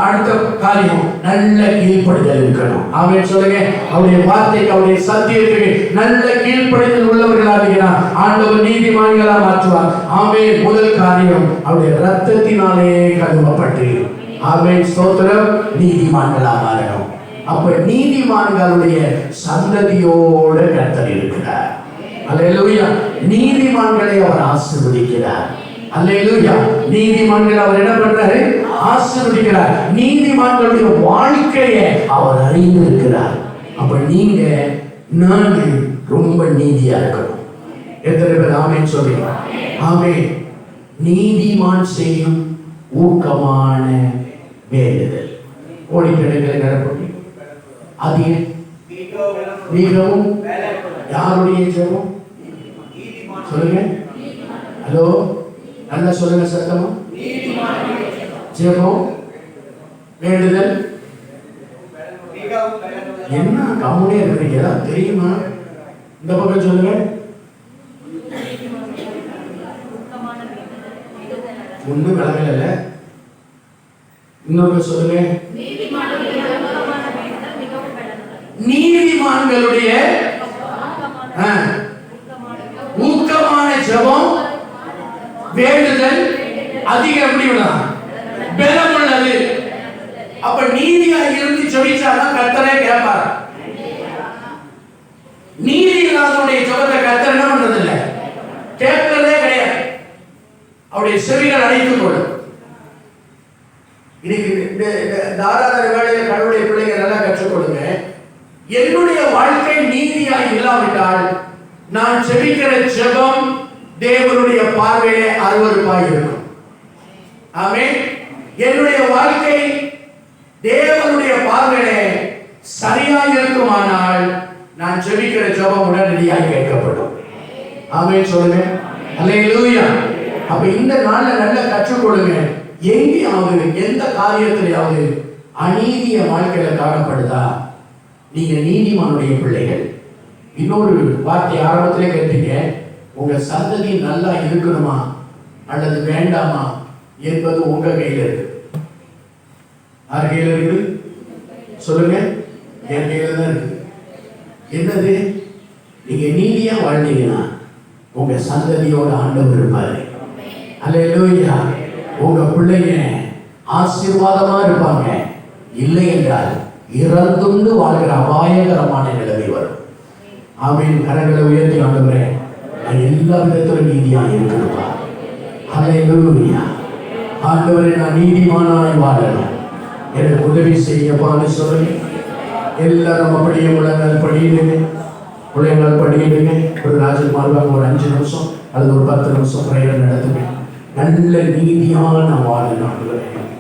அடுத்த காரியம், நல்ல கீழ்ப்படிதல் இருக்கணும். ஆமென் சொல்லுங்க. அவருடைய வார்த்தைக்கு, அவருடைய சத்தியத்துக்கு நல்ல கீழ்ப்படிதல் உள்ளவர்களாக ஆண்டவர் நீதிமான்களா மாற்றுவார். ஆமென். முதல் காரியம், அவருடைய ரத்தத்தினாலே கழுவப்பட்டு, ஆமென் ஸ்தோத்திரம், நீதிமான்களா மாறணும். அப்ப நீதிமான்களுடைய சந்ததியோட கர்த்தர் இருக்கிறார். அல்லேலூயா. நீதிமான்களை அவர் ஆசீர்வதிக்கிறார். அல்லேலூயா. நீதிமான்கள் அவர் என்ன பண்றாரு? ஆசீர்வதிக்கிறார். நீதிமான்களுடைய வாழ்க்கையை அவர் அறிந்திருக்கிறார். அப்ப நீங்க, நான் ரொம்ப நீதியா இருக்கணும். எத்தனை பேர் ஆமென் சொல்றீங்க? ஆமென். நீதிமான் செய்யும் ஊக்கமான வேண்டுதல். கோடிக்கணக்கில் நிரப்பி அது மிகவும் யாருடைய ஜெபம்? சொல்லுங்க. ஹலோ, நல்லா சொல்லுங்க சத்தமா. ஜெபம், வேண்டுதல். என்ன கம்முனே இருக்கிறீங்க? தெரியுமா? இந்த பக்கம் சொல்லுங்க. ஒண்ணு விளங்கல. இன்னொரு சொல்லுங்க. நீதிமான்களுடைய ஊக்கமான ஜெபம், வேண்டுதல் அதிகம் எப்படி பலம் உள்ளது. அப்ப நீதியா இருந்து ஜெபிச்சாதான் கர்த்தரே கேட்பார். நீதி இல்லாதவனுடைய ஜெபத்தை கர்த்தர் என்ன பண்றது இல்ல, கேட்கிறதே கிடையாது. அவருடைய செவிகள் அடைத்துக் கொள்ளும். இன்னைக்கு இந்த ஆராதனை வேளையில கடவுளுடைய பிள்ளைங்க நல்லா கற்றுக்கொள்ளுங்க. என்னுடைய வாழ்க்கை நீதியாய் இல்லாவிட்டால் நான் ஜெபிக்கிற ஜெபம் தேவனுடைய பார்வையிலே அருவருப்பாய் இருக்கும். ஆமென். என்னுடைய வாழ்க்கை தேவனுடைய பார்வையிலே சரியாய் இருக்குமானால் நான் ஜெபிக்கிற ஜெபம் உடனடியாக கேட்கப்படும். ஆமென் சொல்லுங்க. அல்லேலூயா. அப்ப இந்த நாள்ல நல்லா கற்றுக்கொள்ளுங்க. எங்கேயாவது எந்த காரியத்திலேயாவது அநீதிய வாழ்க்கையில காணப்படுதா, நீங்க நீதிமானுடைய பிள்ளைகள். இன்னொரு வார்த்தை ஆரம்பத்திலே கேட்டீங்க, உங்க சந்ததி நல்லா இருக்கணுமா அல்லது வேண்டாமா என்பது உங்க கையில இருக்கு. யார் கையில இருக்கு? சொல்லுங்க. என் கையில தான் இருக்கு. என்னது? நீங்க நீதியா வாழ்ந்தீங்கன்னா உங்க சந்ததியோட ஆண்டவர் இருப்பாரு. அல்லேலூயா. உங்க பிள்ளைங்க ஆசீர்வாதமா இருப்பாங்க. இல்லை என்றால் இறந்துண்டு வாழ்கிற அபாயகரமான நிலைமை வரும். ஆமென். கரங்களை உயர்த்தி ஆண்டவரே, நான் எல்லா விதத்திலும் நீதியா இருக்கணும்பா. அல்லேலூயா. ஆண்டவரே, நான் நீதிமானாய் வாழணும், எனக்கு உதவி செய்யப்பான்னு சொல்லுங்க. எல்லாரும் அப்படியே உலகங்கள் படியிடுங்க, பிள்ளைங்கள் படியிடுங்க. ஒரு ராஜன் மாறுவாங்க. ஒரு 5 நிமிஷம் அல்லது ஒரு 10 நிமிஷம் பிரேயர் நடத்துங்க. நல்ல நீதியான வாழ நாடுகிறேன்.